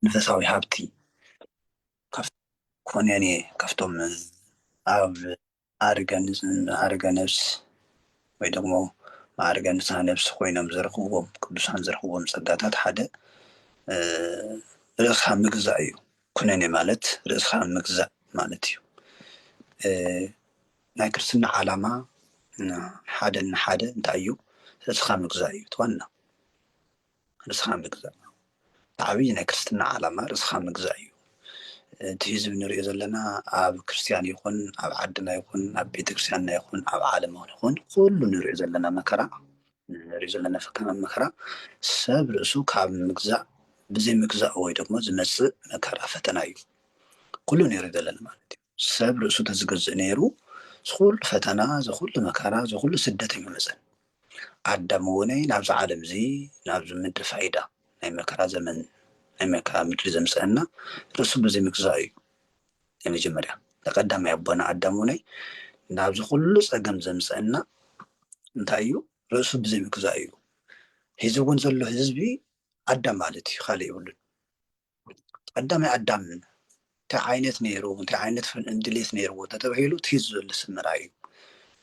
መንፈሳዊ ሃብቲ ኮነኔ ካብቶም ኣብ ኣርገ ነፍስ ወይ ደግሞ ማዕርገ ንስሐ ነፍሲ ኮይኖም ዝረኽብዎም ቅዱሳን ዝረኽብዎም ጸጋታት ሓደ ርእስኻ ምግዛእ እዩ። ኩነኔ ማለት ርእስኻ ምግዛእ ማለት እዩ። ናይ ክርስትና ዓላማ ሓደ ንሓደ እንታይ እዩ? ርእስኻ ምግዛእ እዩ። ትዋና ርእስኻ ምግዛእ ዓብይ ናይ ክርስትና ዓላማ ርእስኻ ምግዛእ እዩ። እቲ ህዝቢ ንሪኦ ዘለና ኣብ ክርስትያን ይኹን ኣብ ዓድና ይኹን ኣብ ቤተክርስትያንና ይኹን ኣብ ዓለም ይኹን ኩሉ ንሪኦ ዘለና መከራ ንሪኦ ዘለና መከራ ሰብ ርእሱ ካብ ምግዛእ ብዘይ ምግዛእ ወይ ደግሞ ዝመፅእ መከራ ፈተና እዩ። ኩሉ ንሪኦ ዘለና ማለት እዩ። ሰብ ርእሱ ተዝገዝእ ነይሩ ዝኩሉ ፈተና ዝኩሉ መከራ ዝኩሉ ስደት ኣይመፀን። ኣዳም እውነይ ናብዚ ዓለም እዚ ናብዚ ምድሪ ፋይዳ ናይ መከራ ዘመን ናይ መከራ ምድሪ ዘምፅአና ርእሱ ብዘይ ምግዛእ እዩ። የመጀመርያ ተቀዳማይ ኣቦና ኣዳም እውነይ ናብዚ ኩሉ ፀገም ዘምፅአና እንታይ እዩ? ርእሱ ብዘይ ምግዛእ እዩ። ሒዚ እውን ዘሎ ህዝቢ ኣዳም ማለት እዩ ካሊእ የብሉን። ቀዳማይ ኣዳም እንታይ ዓይነት ነይሩ እንታይ ዓይነት ድሌት ነይርዎ ተተባሂሉ ትሂዙ ዘሎ ሰብ ምርኣይ እዩ።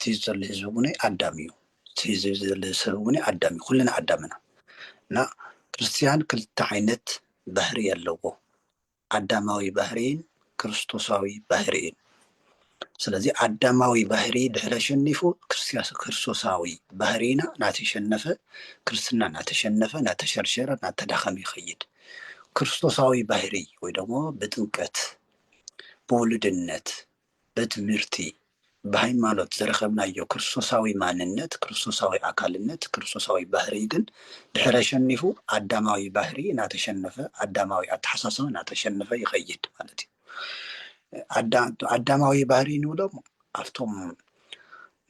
ትሂዙ ዘሎ ህዝቢ እውን ኣዳም እዩ። ትሂዙ ዘሎ ሰብ እውን ኣዳም እዩ። ኩልና ኣዳም ኢና እና ክርስትያን ክልተ ዓይነት ባህሪ ኣለዎ። ኣዳማዊ ባህሪን ክርስቶሳዊ ባህሪን። ስለዚ ኣዳማዊ ባህሪ ድሕረ ሸኒፉ ክርስቶሳዊ ባህሪና እናተሸነፈ ክርስትና እናተሸነፈ እናተሸርሸረ እናተዳኸመ ይኸይድ። ክርስቶሳዊ ባህሪ ወይ ደግሞ ብጥምቀት ብውሉድነት በትምህርቲ ብሃይማኖት ዝረኸብናዮ ክርስቶሳዊ ማንነት ክርስቶሳዊ ኣካልነት ክርስቶሳዊ ባህሪ ግን ድሕረ ሸኒፉ ኣዳማዊ ባህሪ እናተሸነፈ ኣዳማዊ ኣተሓሳስባ እናተሸነፈ ይኸይድ ማለት እዩ። ኣዳማዊ ባህሪ ንብሎም ኣብቶም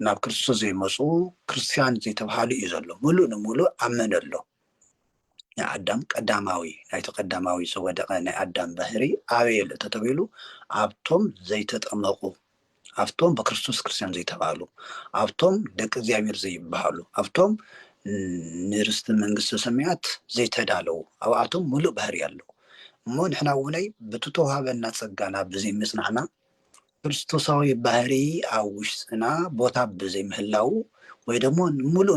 ናብ ክርስቶስ ዘይመፁ ክርስትያን ዘይተባሃሉ እዩ ዘሎ። ሙሉእ ንሙሉእ ኣመነ ኣሎ። ናይ ኣዳም ቀዳማዊ ናይቲ ቀዳማዊ ዝወደቐ ናይ ኣዳም ባህሪ ኣበይ ኣሎ ተተባሂሉ ኣብቶም ዘይተጠመቁ ኣብቶም ብክርስቶስ ክርስትያን ዘይተባሃሉ ኣብቶም ደቂ እግዚኣብሔር ዘይበሃሉ ኣብቶም ንርስቲ መንግስቲ ሰማያት ዘይተዳለዉ ኣብኣቶም ሙሉእ ባህሪ ኣለዎ እሞ ንሕና እውነይ በቲ ተዋሃበና ጸጋና ብዘይ ምጽናዕና ክርስቶሳዊ ባህሪ ኣብ ውሽጥና ቦታ ብዘይ ምህላው ወይ ደግሞ ንሙሉእ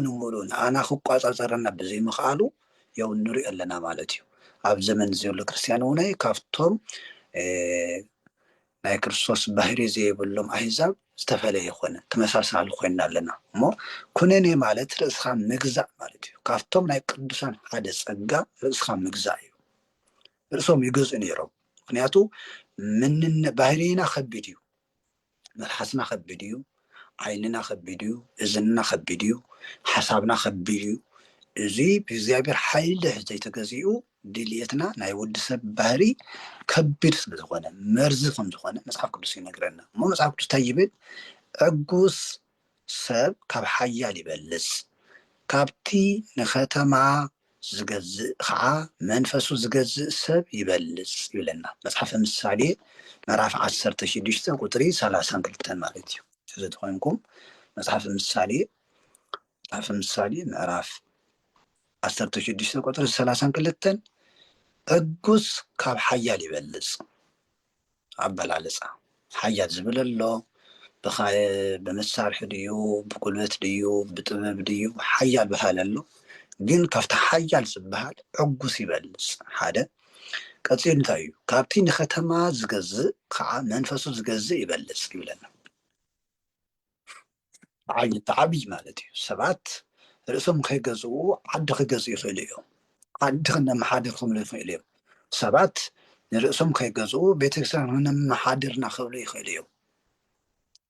ንኣና ክቋጻጸረና ብዘይ ምኽኣሉ ያው ንሪኦ ኣለና ማለት እዩ። ኣብ ዘመን ዘሎ ክርስትያን እውነይ ካብቶም ናይ ክርስቶስ ባህሪ ዘይብሎም ኣሕዛብ ዝተፈለየ ኮነ ተመሳሳሊ ኮይና ኣለና እሞ ኩነኔ ማለት ርእስኻ ምግዛእ ማለት እዩ። ካብቶም ናይ ቅዱሳን ሓደ ጸጋ ርእስኻ ምግዛእ እዩ። ርእሶም ይገዝኡ ነይሮም። ምክንያቱ ባህሪና ከቢድ እዩ፣ መልሓስና ከቢድ እዩ፣ ዓይንና ከቢድ እዩ፣ እዝንና ከቢድ እዩ፣ ሓሳብና ከቢድ እዩ። እዚ ብእግዚኣብሔር ሓይሊ ዘይተገዚኡ ድልየትና ናይ ወዲ ሰብ ባህሪ ከቢድ ስለ ዝኾነ መርዚ ከም ዝኾነ መፅሓፍ ቅዱስ ይነግረና እሞ መፅሓፍ ቅዱስ እንታይ ይብል? ዕጉስ ሰብ ካብ ሓያል ይበልፅ ካብቲ ንከተማ ዝገዝእ ከዓ መንፈሱ ዝገዝእ ሰብ ይበልፅ ይብለና መፅሓፈ ምሳሌ ምዕራፍ 16 ቁጥሪ 32 ማለት እዩ። ስለዚ ኮይንኩም መፅሓፈ ምሳሌ ምዕራፍ 16 ቁጥሪ 32 ዕጉስ ካብ ሓያል ይበልፅ ኣበላለፃ ሓያል ዝብል ኣሎ ብመሳርሒ ድዩ ብጉልበት ድዩ ብጥበብ ድዩ ሓያል በሃል ኣሎ ግን ካብቲ ሓያል ዝበሃል ዕጉስ ይበልፅ ሓደ ቀፂሉ እንታይ እዩ ካብቲ ንከተማ ዝገዝእ ከዓ መንፈሱ ዝገዝእ ይበልፅ ይብለና ዓብይ ማለት እዩ። ሰባት ርእሶም ከይገዝኡ ዓዲ ክገዝኡ ይኽእሉ እዮም። ዓዲ ክነመሓድር ክብሉ ይኽእሉ እዮም። ሰባት ንርእሶም ከይገዝኡ ቤተክርስትያን ክነመሓድርና ክብሉ ይኽእሉ እዮም።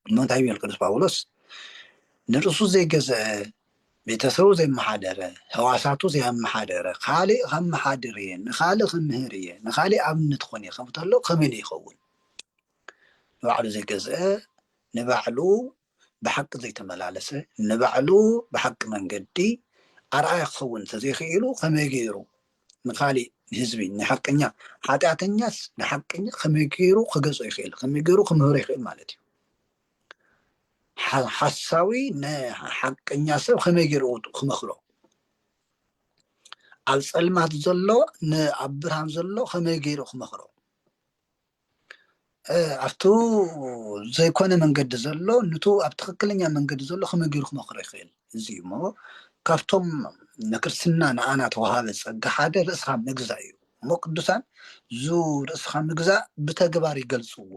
እሞ እንታይ ይብል ቅዱስ ጳውሎስ ንርእሱ ዘይገዝአ ቤተሰቡ ዘይመሓደረ ህዋሳቱ ዘይመሓደረ ካሊእ ከመሓድር እየ ንካሊእ ክምህር እየ ንካሊእ ኣብነት ኮን እየ ከምኡ ተሎ ከመይ ይኸውን? ንባዕሉ ዘይገዝአ ንባዕሉ ብሓቂ ዘይተመላለሰ ንባዕሉ ብሓቂ መንገዲ ኣርኣያ ክኸውን ተዘይኽኢሉ ከመይ ገይሩ ንካሊእ ህዝቢ ንሓቀኛ ሓጢኣተኛስ ንሓቀኛ ከመይ ገይሩ ክገዝኦ ይኽእል ከመይ ገይሩ ክምህሮ ይኽእል ማለት እዩ። ሓሳዊ ንሓቀኛ ሰብ ከመይ ገይሩ ክመክሮ ኣብ ፀልማት ዘሎ ንኣብ ብርሃን ዘሎ ከመይ ገይሩ ክመክሮ ኣብቱ ዘይኮነ መንገዲ ዘሎ ንቱ ኣብ ትክክለኛ መንገዲ ዘሎ ከመይ ገይሩ ክመክሮ ይኽእል እዚ እሞ ካብቶም ንክርስትና ንኣና ተዋሃበ ፀጋ ሓደ ርእስኻ ምግዛእ እዩ እሞ ቅዱሳን ዙ ርእስኻ ምግዛእ ብተግባር ይገልፅዎ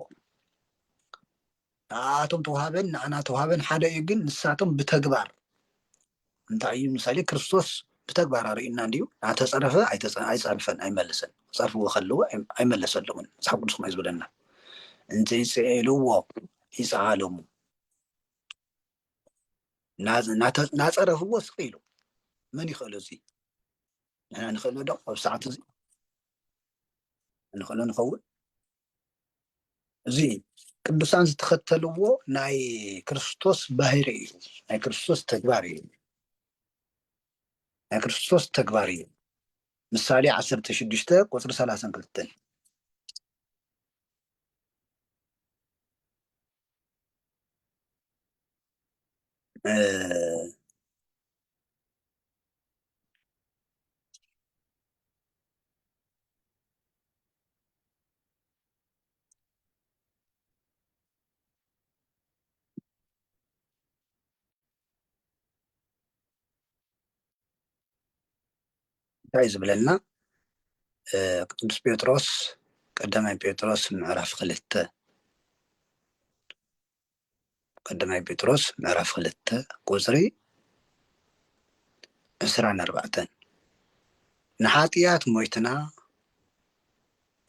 ንኣቶም ተዋሃበን ንኣና ተዋሃበን ሓደ እዩ ግን ንሳቶም ብተግባር እንታይ እዩ ምሳሌ ክርስቶስ ብተግባር ኣርእዩና እንድዩ ናተፀረፈ ኣይፀርፈን ኣይመልሰን ክፀርፍዎ ከለዎ ኣይመለሰሎምን መፅሓፍ ቅዱስ ከመይ ዝብለና እንዘይፅዕልዎ ይፀዓሎሙ ናፀረፍዎ ስቂ ኢሉ መን ይኽእሎ እዚ ንሕና ንኽእሎ ዶ ኣብ ሰዓት እዚ ንኽእሎ ንኸውን እዚ ቅዱሳን ዝተኸተልዎ ናይ ክርስቶስ ባህሪ እዩ ናይ ክርስቶስ ተግባር እዩ ናይ ክርስቶስ ተግባር እዩ ምሳሌ 16 ቁፅሪ 32 እንታይ ዝብለና ቅዱስ ጴጥሮስ ቀዳማይ ጴጥሮስ ምዕራፍ 2 ቀዳማይ ጴጥሮስ ምዕራፍ 2 ቁፅሪ 24 ንሓጢኣት ሞይትና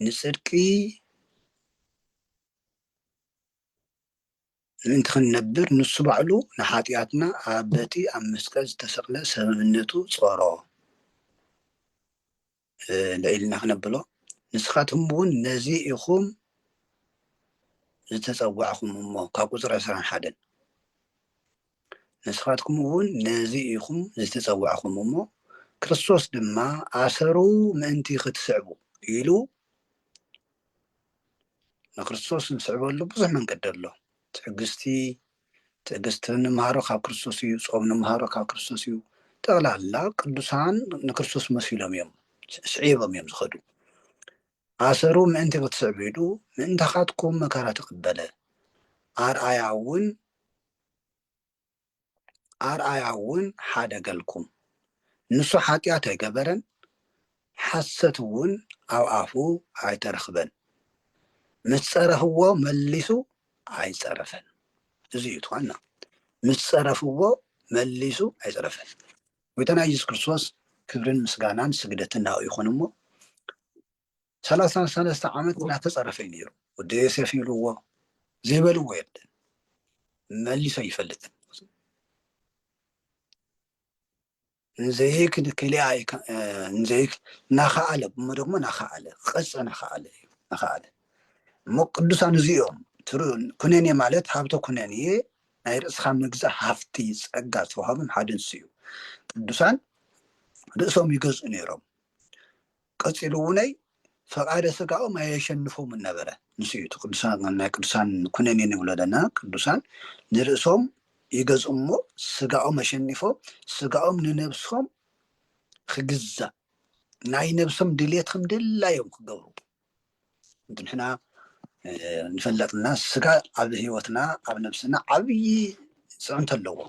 ንፅድቂ ምእንቲ ክንነብር ንሱ ባዕሉ ንሓጢኣትና ኣብ በቲ ኣብ መስቀል ዝተሰቕለ ሰብነቱ ፀሮ ለኢልና ክነብሎ ንስኻትኩም እውን ነዚ ኢኹም ዝተፀዋዕኹም እሞ ካብ ቁፅሪ 21 ንስኻትኩም እውን ነዚ ኢኹም ዝተፀዋዕኹም እሞ ክርስቶስ ድማ ኣሰሩ ምእንቲ ክትስዕቡ ኢሉ ንክርስቶስ ንስዕበሉ ብዙሕ መንገዲ ኣሎ ትዕግስቲ ንምሃሮ ካብ ክርስቶስ እዩ ጾም ንምሃሮ ካብ ክርስቶስ እዩ ጠቕላላ ቅዱሳን ንክርስቶስ መሲሎም እዮም ስዒቦም እዮም ዝኸዱ ኣሰሩ ምእንቲ ክትስዕቡ ኢሉ ምእንታኻትኩም መከራ ተቐበለ ኣርኣያ እውን ሓደገልኩም ንሱ ሓጢኣት ኣይገበረን ሓሰት እውን ኣብ ኣፉ ኣይተረኽበን ምስ ፀረፍዎ መሊሱ ኣይፀረፈን እዚ እዩ ትኾና ምስ ፀረፍዎ መሊሱ ኣይፀረፈን ጎይታና ኢየሱስ ክርስቶስ ክብርን ምስጋናን ስግደትን ናብኡ ይኹን እሞ 33 ዓመት እናተፀረፈ እዩ ነይሩ ወዲ ዮሴፍ ይብልዎ ዘይበልዎ የለን መሊሶ ይፈልጥን እንዘይክድ ክልያ እንዘይክ ናኸኣለ እሞ ደግሞ ናኸኣለ ቀፀ ናኸኣለ እዩ ናኸኣለ እሞ ቅዱሳን እዚኦም ኩነኔ ማለት ሃብቶ ኩነኔ ናይ ርእስኻ ምግዛእ ሃፍቲ ፀጋ ዝተዋሃቦም ሓደ ንሱ እዩ ቅዱሳን ርእሶም ይገዝኡ ነይሮም ቀፂሉ እውነይ ፈቃደ ስጋኦም ኣየሸንፎም ነበረ ንሱ እዩ ናይ ቅዱሳን ኩነኔ ንብሎ ዘለና ቅዱሳን ንርእሶም ይገዝኡ እሞ ስጋኦም ኣሸኒፎም ስጋኦም ንነብሶም ክግዛእ ናይ ነብሶም ድሌት ከም ድላዮም ክገብሩ ንሕና ንፈለጥና ስጋ ኣብ ሂወትና ኣብ ነብስና ዓብይ ፅዕንቶ ኣለዎ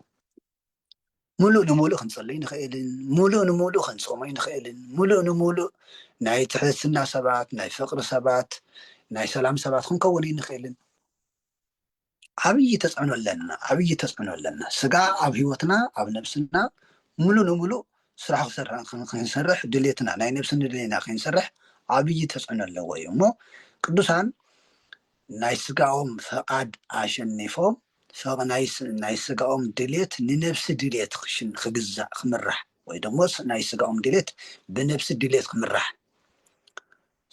ሙሉእ ንሙሉእ ክንፀልይ ንኽእልን ሙሉእ ንሙሉእ ክንፆመይ ንኽእልን ሙሉእ ንሙሉእ ናይ ትሕትና ሰባት ናይ ፍቅሪ ሰባት ናይ ሰላም ሰባት ክንከውን ንኽእልን ዓብይ ተፅዕኖ ኣለና ስጋ ኣብ ሂወትና ኣብ ነብስና ሙሉእ ንሙሉእ ስራሕ ክንሰርሕ ድሌትና ናይ ነብስና ድሌትና ክንሰርሕ ዓብይ ተፅዕኖ ኣለዎ እዩ እሞ ቅዱሳን ናይ ስጋኦም ፈቃድ ኣሸኒፎም ናይ ስጋኦም ድሌት ንነብሲ ድሌት ክግዛእ ክምራሕ ወይ ደሞ ናይ ስጋኦም ድሌት ብነብሲ ድሌት ክምራሕ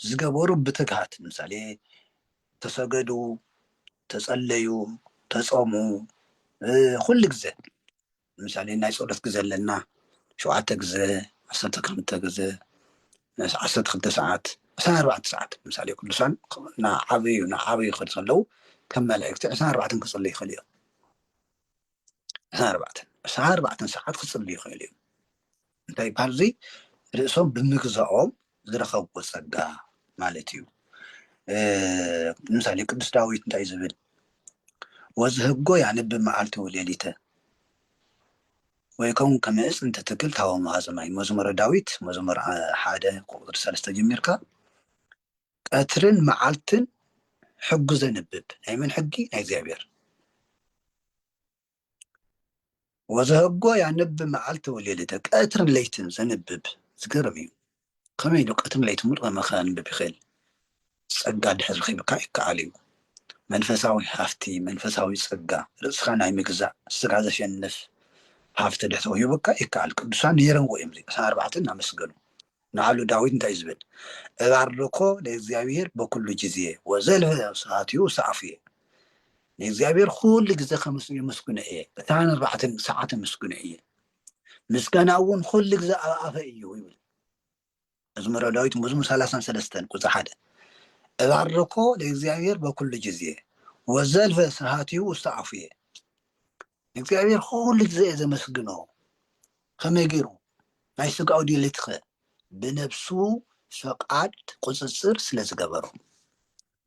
ዝገበሩ ብትግሃት ምሳሌ ተሰገዱ ተፀለዩ ተፆሙ ኩሉ ግዜ ምሳሌ ናይ ፀሎት ግዜ ኣለና 7 ግዜ 12 ግዜ 12 ሰዓት 24 ሰዓት ምሳሌ ቅዱሳን ንዓበዩ ክኸዱ ከለዉ ከም መላእክቲ 24 ክፅልዩ ይኽእሉ እዮም 24 ሰዓት ክፅልዩ ይኽእሉ እዮም እንታይ ይበሃል እዚ ርእሶም ብምግዛኦም ዝረኸብዎ ጸጋ ማለት እዩ። ምሳሌ ቅዱስ ዳዊት እንታይ ዝብል ወዝህጎ ያንብ መዓልቲ ወሌሊተ ወይከውን ከመዕፅ እንተትክል ታወ ማዕዘማይ መዝሙረ ዳዊት መዝሙር 1 ቁጥሪ 3 ጀሚርካ ቀትርን መዓልትን ሕጉ ዘንብብ ናይ መን ሕጊ ናይ እግዚአብሔር ወዝህጎ ያንብ መዓልቲ ወሌሊተ ቀትርን ለይትን ዘንብብ ዝገርም እዩ። ከመይ ኢሉ ቀትርን ለይትን ሙሉ ከንብብ ይኽእል? ጸጋ ድሕሪ ረኺብካ ይከኣል እዩ። መንፈሳዊ ሃፍቲ መንፈሳዊ ጸጋ ርእስኻ ናይ ምግዛእ ስጋ ዘሸንፍ ሃፍቲ ድሕሪ ረኺብካ ይከኣል። ቅዱሳን ነይረምዎ እዮም 4 እናመስገኑ ንዓሉ ዳዊት እንታይ ዝብል እባርኮ ለእግዚአብሔር በኩሉ ጊዜ ወዘልፈ ሰዓትዩ ሰዓፍየ ንእግዚአብሔር ኩሉ ግዜ የመስግኖ እየ 4 ሰዓት መስግኖ እየ ምስጋና እውን ኩሉ ግዜ ኣብ ኣፈ እዩ ይብል መዝሙረ ዳዊት መዝሙር 33 ቁጽሪ 1 እባርኮ ለእግዚአብሔር በኩሉ ጊዜ ወዘልፈ ሰዓትዩ ሰዓፍየ እግዚአብሔር ኩሉ ግዜ ዘመስግኖ ከመይ ገይሩ ናይ ስጋኡ ድሌትኸ ብነፍሱ ፈቃድ ቁፅፅር ስለ ዝገበሮ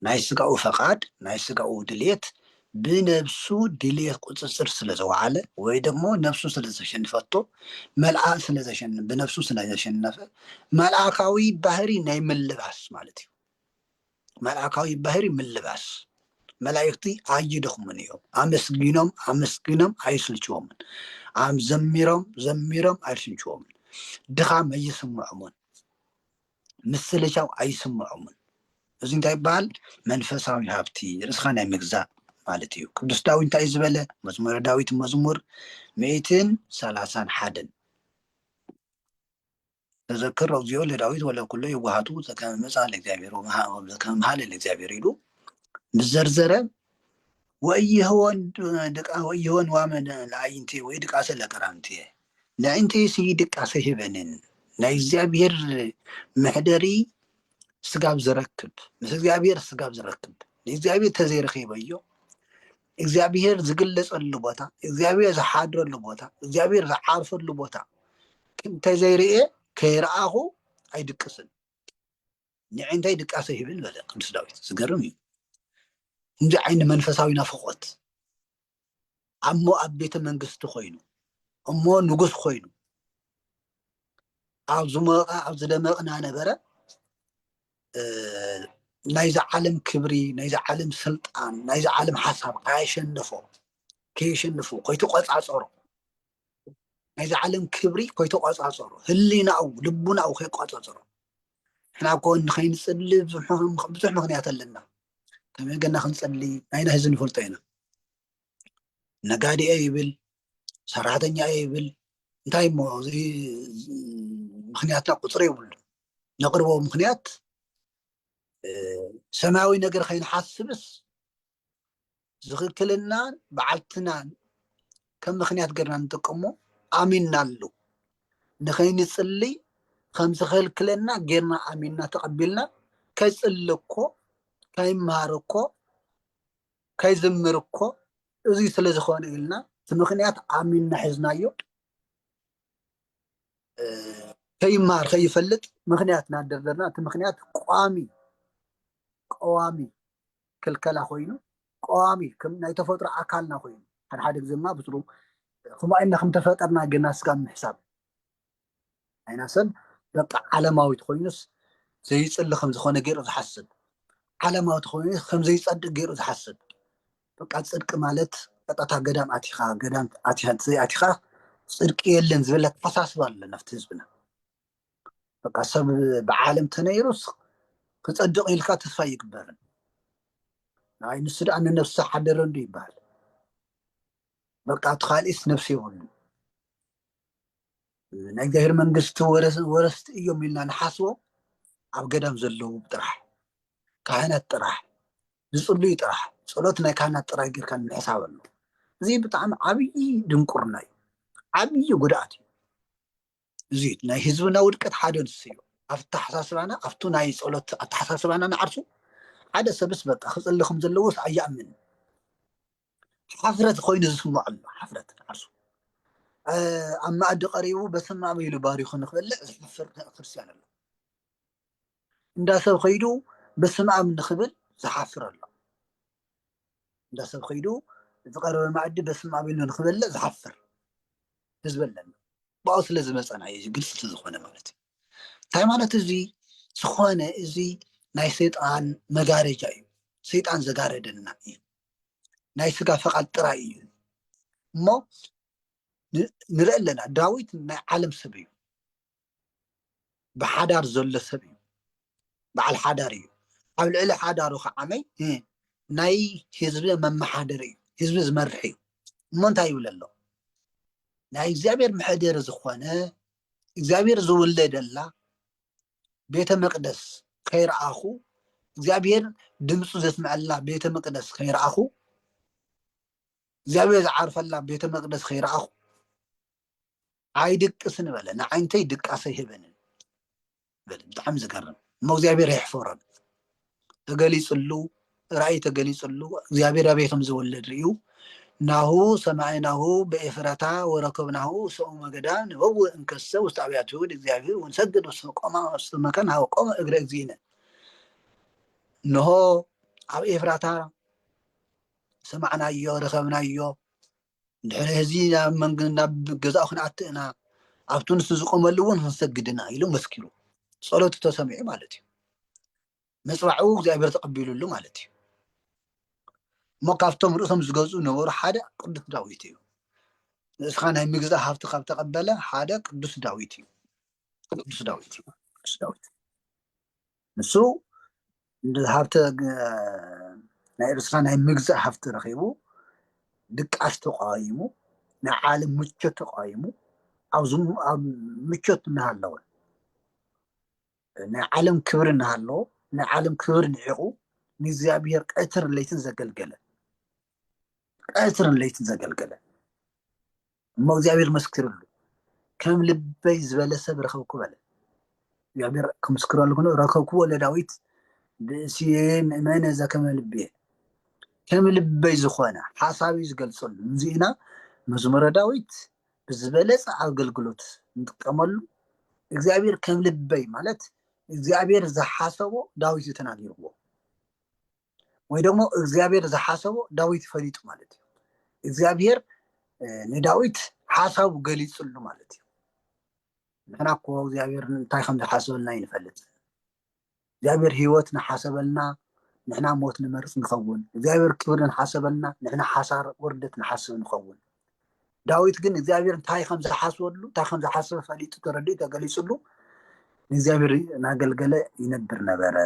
ናይ ስጋኡ ፈቃድ ናይ ስጋኡ ድሌት ብነፍሱ ድሌት ቁፅፅር ስለ ዘወዓለ ወይ ደግሞ ነፍሱ ስለ ዘሸንፈቶ መልአክ ስለ ዘሸንፈ ብነፍሱ ስለ ዘሸነፈ መልአካዊ ባህሪ ናይ ምልባስ ማለት እዩ። መልአካዊ ባህሪ ምልባስ መላእክቲ ኣይደኽሙን እዮም። ኣመስጊኖም ኣይስልችዎምን ዘሚሮም ኣይስልችዎምን ድኻም ኣይስምዖምን ምስልቻው ኣይስምዖምን። እዚ እንታይ ይበሃል? መንፈሳዊ ሃብቲ ርእስኻ ናይ ምግዛእ ማለት እዩ። ቅዱስ ዳዊት እንታይ ዝበለ መዝሙረ ዳዊት መዝሙር 131 ተዘክር እግዚኦ ለዳዊት ወለኩሎ ይዋሃቱ ዘከመ መጽአ ለእግዚአብሔር ዘከመ መሃለ ለእግዚአብሔር ኢሉ ምዘርዘረ ወይህወን ዋመን ለአይንቴ ወይ ድቃሰ ለቀራንቴ ለአይንቴ ሲ ድቃሰ ሂበንን ናይ እግዚአብሔር ምሕደሪ ስጋብ ዝረክብ ምስ እግዚአብሔር ስጋብ ዝረክብ ንእግዚአብሔር ተዘይረኺበዮ እግዚአብሔር ዝግለጸሉ ቦታ እግዚአብሔር ዝሓድረሉ ቦታ እግዚአብሔር ዝዓርፈሉ ቦታ እንተዘይርአ ከይረኣኹ ኣይድቅስን ንዕንታይ ድቃሰ ሂብል በለ ቅዱስ ዳዊት። ዝገርም እዩ። እንዚ ዓይኒ መንፈሳዊ ናፍቆት እሞ ኣብ ቤተ መንግስቲ ኮይኑ እሞ ንጉስ ኮይኑ ኣብ ዝደመቕና ነበረ ናይዚ ዓለም ክብሪ ናይዚ ዓለም ስልጣን ናይዚ ዓለም ሓሳብ ከየሸንፎ ከይተቆፃፀሮ ናይዚ ዓለም ክብሪ ከይተቆፃፀሮ ህሊናኡ ልቡናኡ ከይቆፃፀሮ ንሕና እኮ ንኸይንፅሊ ብዙሕ ምክንያት ኣለና። ከመይ ገና ክንፀሊ ናይና ህዝቢ ንፈልጦ ኢና። ነጋዴ እየ ይብል ሰራሕተኛ እየ ይብል እንታይ እሞ እዚ ምክንያትና ቁፅሪ ይብሉ ነቅርቦ ምክንያት ሰማያዊ ነገር ከይንሓስብስ ዝኽክልና በዓልትና ከም ምክንያት ገርና ንጥቀሞ ኣሚንናሉ ንኸይንፅሊ ከም ዝኸልክለና ጌርና ኣሚንና ተቐቢልና ከይፅሊ እኮ ከይመሃር እኮ ከይዝምር እኮ እዚ ስለ ዝኾነ ኢልና እቲ ምክንያት ኣሚንና ሒዝናዮ ከይመሃር ከይፈልጥ ምክንያት እናደርደርና እቲ ምክንያት ቀዋሚ ክልከላ ኮይኑ ቀዋሚ ናይ ተፈጥሮ ኣካልና ኮይኑ ሓደ ግዜ ድማ ብፅሩ ከምኣኢልና ከም ተፈጠርና ገና ስጋ ምሕሳብ ዓይና ሰብ በቃ ዓለማዊት ኮይኑስ ዘይፅሊ ከም ዝኾነ ገይሩ ዝሓስብ ዓለማዊት ኮይኑ ከም ዘይፀድቅ ገይሩ ዝሓስብ በቃ ፅድቂ ማለት ቀጥታ ገዳም ኣቲኻ ፅድቂ የለን ዝብል ኣተሓሳስባ ኣሎ ናብቲ ህዝብና። በቃ ሰብ ብዓለም ተነይሩስ ክፀድቕ ኢልካ ተስፋ ይግበርን ናይ ንሱ ደኣ ንነፍሲ ሓደረንዱ ይበሃል። በቃ እቲ ካሊእስ ነፍሲ የብሉ ናይ እግዚአብሔር መንግስቲ ወረስቲ እዮም ኢልና ንሓስቦም ኣብ ገዳም ዘለዉ ጥራሕ ካህናት ጥራሕ ዝፅልዩ ጥራሕ ጸሎት ናይ ካህናት ጥራሕ ጌርካ ንምሕሳብ ኣሎ። እዚ ብጣዕሚ ዓብዪ ድንቁርና እዩ፣ ዓብዪ ጉድኣት እዩ። እዚ ናይ ህዝብና ውድቀት ሓደ ንሱ እዩ። ኣብቲ ኣተሓሳስባና ኣብቱ ናይ ጸሎት ኣተሓሳስባና ንዓርሱ ሓደ ሰብስ በቃ ክፅሊ ከም ዘለዎስ ኣየኣምን ሓፍረት ኮይኑ ዝስምዖ ኣሎ። ሓፍረት ዓርሱ أما أدي قريبو بس ما عميلو باريخو نخبلع زحفر كريستيان الله ندا سب خيدو بس ما عم نخبل زحفر الله ندا سب خيدو تقرب المعدي بس ما عميلو نخبلع زحفر تزبلنا بأصل لازم أنا عايز قلت تزخونه مالتي تاي مالت زي زخونه زي ناي سيطان مغارجا እዩ سيطان زغاردنا እዩ ናይ ስጋ ፈቃድ ጥራይ እዩ እሞ ንርኢ ኣለና ዳዊት ናይ ዓለም ሰብ እዩ ብሓዳር ዘሎ ሰብ እዩ በዓል ሓዳር እዩ ኣብ ልዕሊ ሓዳሩ ከዓመይ ናይ ህዝቢ መመሓደር እዩ ህዝቢ ዝመርሕ እዩ እሞ እንታይ ይብል ኣሎ ናይ እግዚኣብሔር ምሕደር ዝኾነ እግዚኣብሔር ዝውለደላ ቤተ መቅደስ ከይረኣኹ እግዚአብሔር ድምፁ ዘስምዐላ ቤተ መቅደስ ከይረኣኹ እግዚአብሔር ዝዓርፈላ ቤተ መቅደስ ከይረኣኹ ኣይድቅስን በለ ንዓይንተይ ድቃሰ ይህበንን በለ ብጣዕሚ ዝገርም እሞ እግዚአብሔር ይሕፈሮን ተገሊፅሉ ራእይ ተገሊፅሉ እግዚአብሔር ኣበይ ከም ዝወለድ ርዩ ናሁ ሰማዕናሁ በኤፍራታ ወረከብናሁ ሰኡመ ገዳም ንበውእ እንከሰ ውስጥ ኣብያተ ይሁድ እግዚአብሔር ወንሰግድ ወስቆማ ወስተመከን ሃወ ቆመ እግረ እግዚእነ እንሆ ኣብ ኤፍራታ ሰማዕናዮ ረኸብናዮ ድሕሪ ህዚ ናብ ገዛኡ ክንኣትእና ኣብቱ ንሱ ዝቆመሉ እውን ክንሰግድና ኢሉ መስኪሩ ጸሎቱ ተሰሚዑ ማለት እዩ መፅዋዕኡ እግዚአብሔር ተቀቢሉሉ ማለት እዩ እሞ ካብቶም ርእሶም ዝገዝኡ ነበሩ ሓደ ቅዱስ ዳዊት እዩ ንስኻ ናይ ምግዛእ ሃብቲ ካብ ተቀበለ ሓደ ቅዱስ ዳዊት እዩ ቅዱስ ዳዊት እዩ ቅዱስ ዳዊት ንሱ ሃብቲ ናይ ርስኻ ናይ ምግዛእ ሃብቲ ረኺቡ ድቃስ ተቃይሙ ናይ ዓለም ምቾት ተቃይሙ ኣብ ምቾት እናሃለወ ናይ ዓለም ክብሪ እናሃለዎ ናይ ዓለም ክብሪ ንዒቑ ንእግዚአብሔር ቀትርን ለይትን ዘገልገለ ቀትርን ለይትን ዘገልገለ እሞ እግዚአብሔር መስክርሉ ከም ልበይ ዝበለ ሰብ ረኸብኩ በለ እግዚአብሔር ከምስክረሉ ኮነ ረከብክዎ ለዳዊት ብእስየ ምእመነ ዘከመ ልብየ ከም ልበይ ዝኾነ ሓሳቢ ዝገልፀሉ እዚኢና መዝሙረ ዳዊት ብዝበለፀ ኣገልግሎት ንጥቀመሉ እግዚአብሔር ከም ልበይ ማለት እግዚአብሔር ዝሓሰቦ ዳዊት ተናጊርዎ ወይ ደግሞ እግዚአብሔር ዝሓሰቦ ዳዊት ፈሊጡ ማለት እዩ እግዚአብሔር ንዳዊት ሓሳቡ ገሊፅሉ ማለት እዩ ንሕና እኮ እግዚአብሔር እንታይ ከም ዝሓሰበልና ይንፈልጥ እግዚአብሔር ሂወት ንሓሰበልና ንሕና ሞት ንመርፅ ንኸውን እግዚአብሔር ክብሪ ንሓሰበልና ንሕና ሓሳር ውርደት ንሓስብ ንኸውን ዳዊት ግን እግዚአብሔር እንታይ ከም ዝሓስበሉ እንታይ ከም ዝሓስበ ፈሊጡ ተረዲኡ ተገሊፅሉ ንእግዚአብሔር እናገልገለ ይነብር ነበረ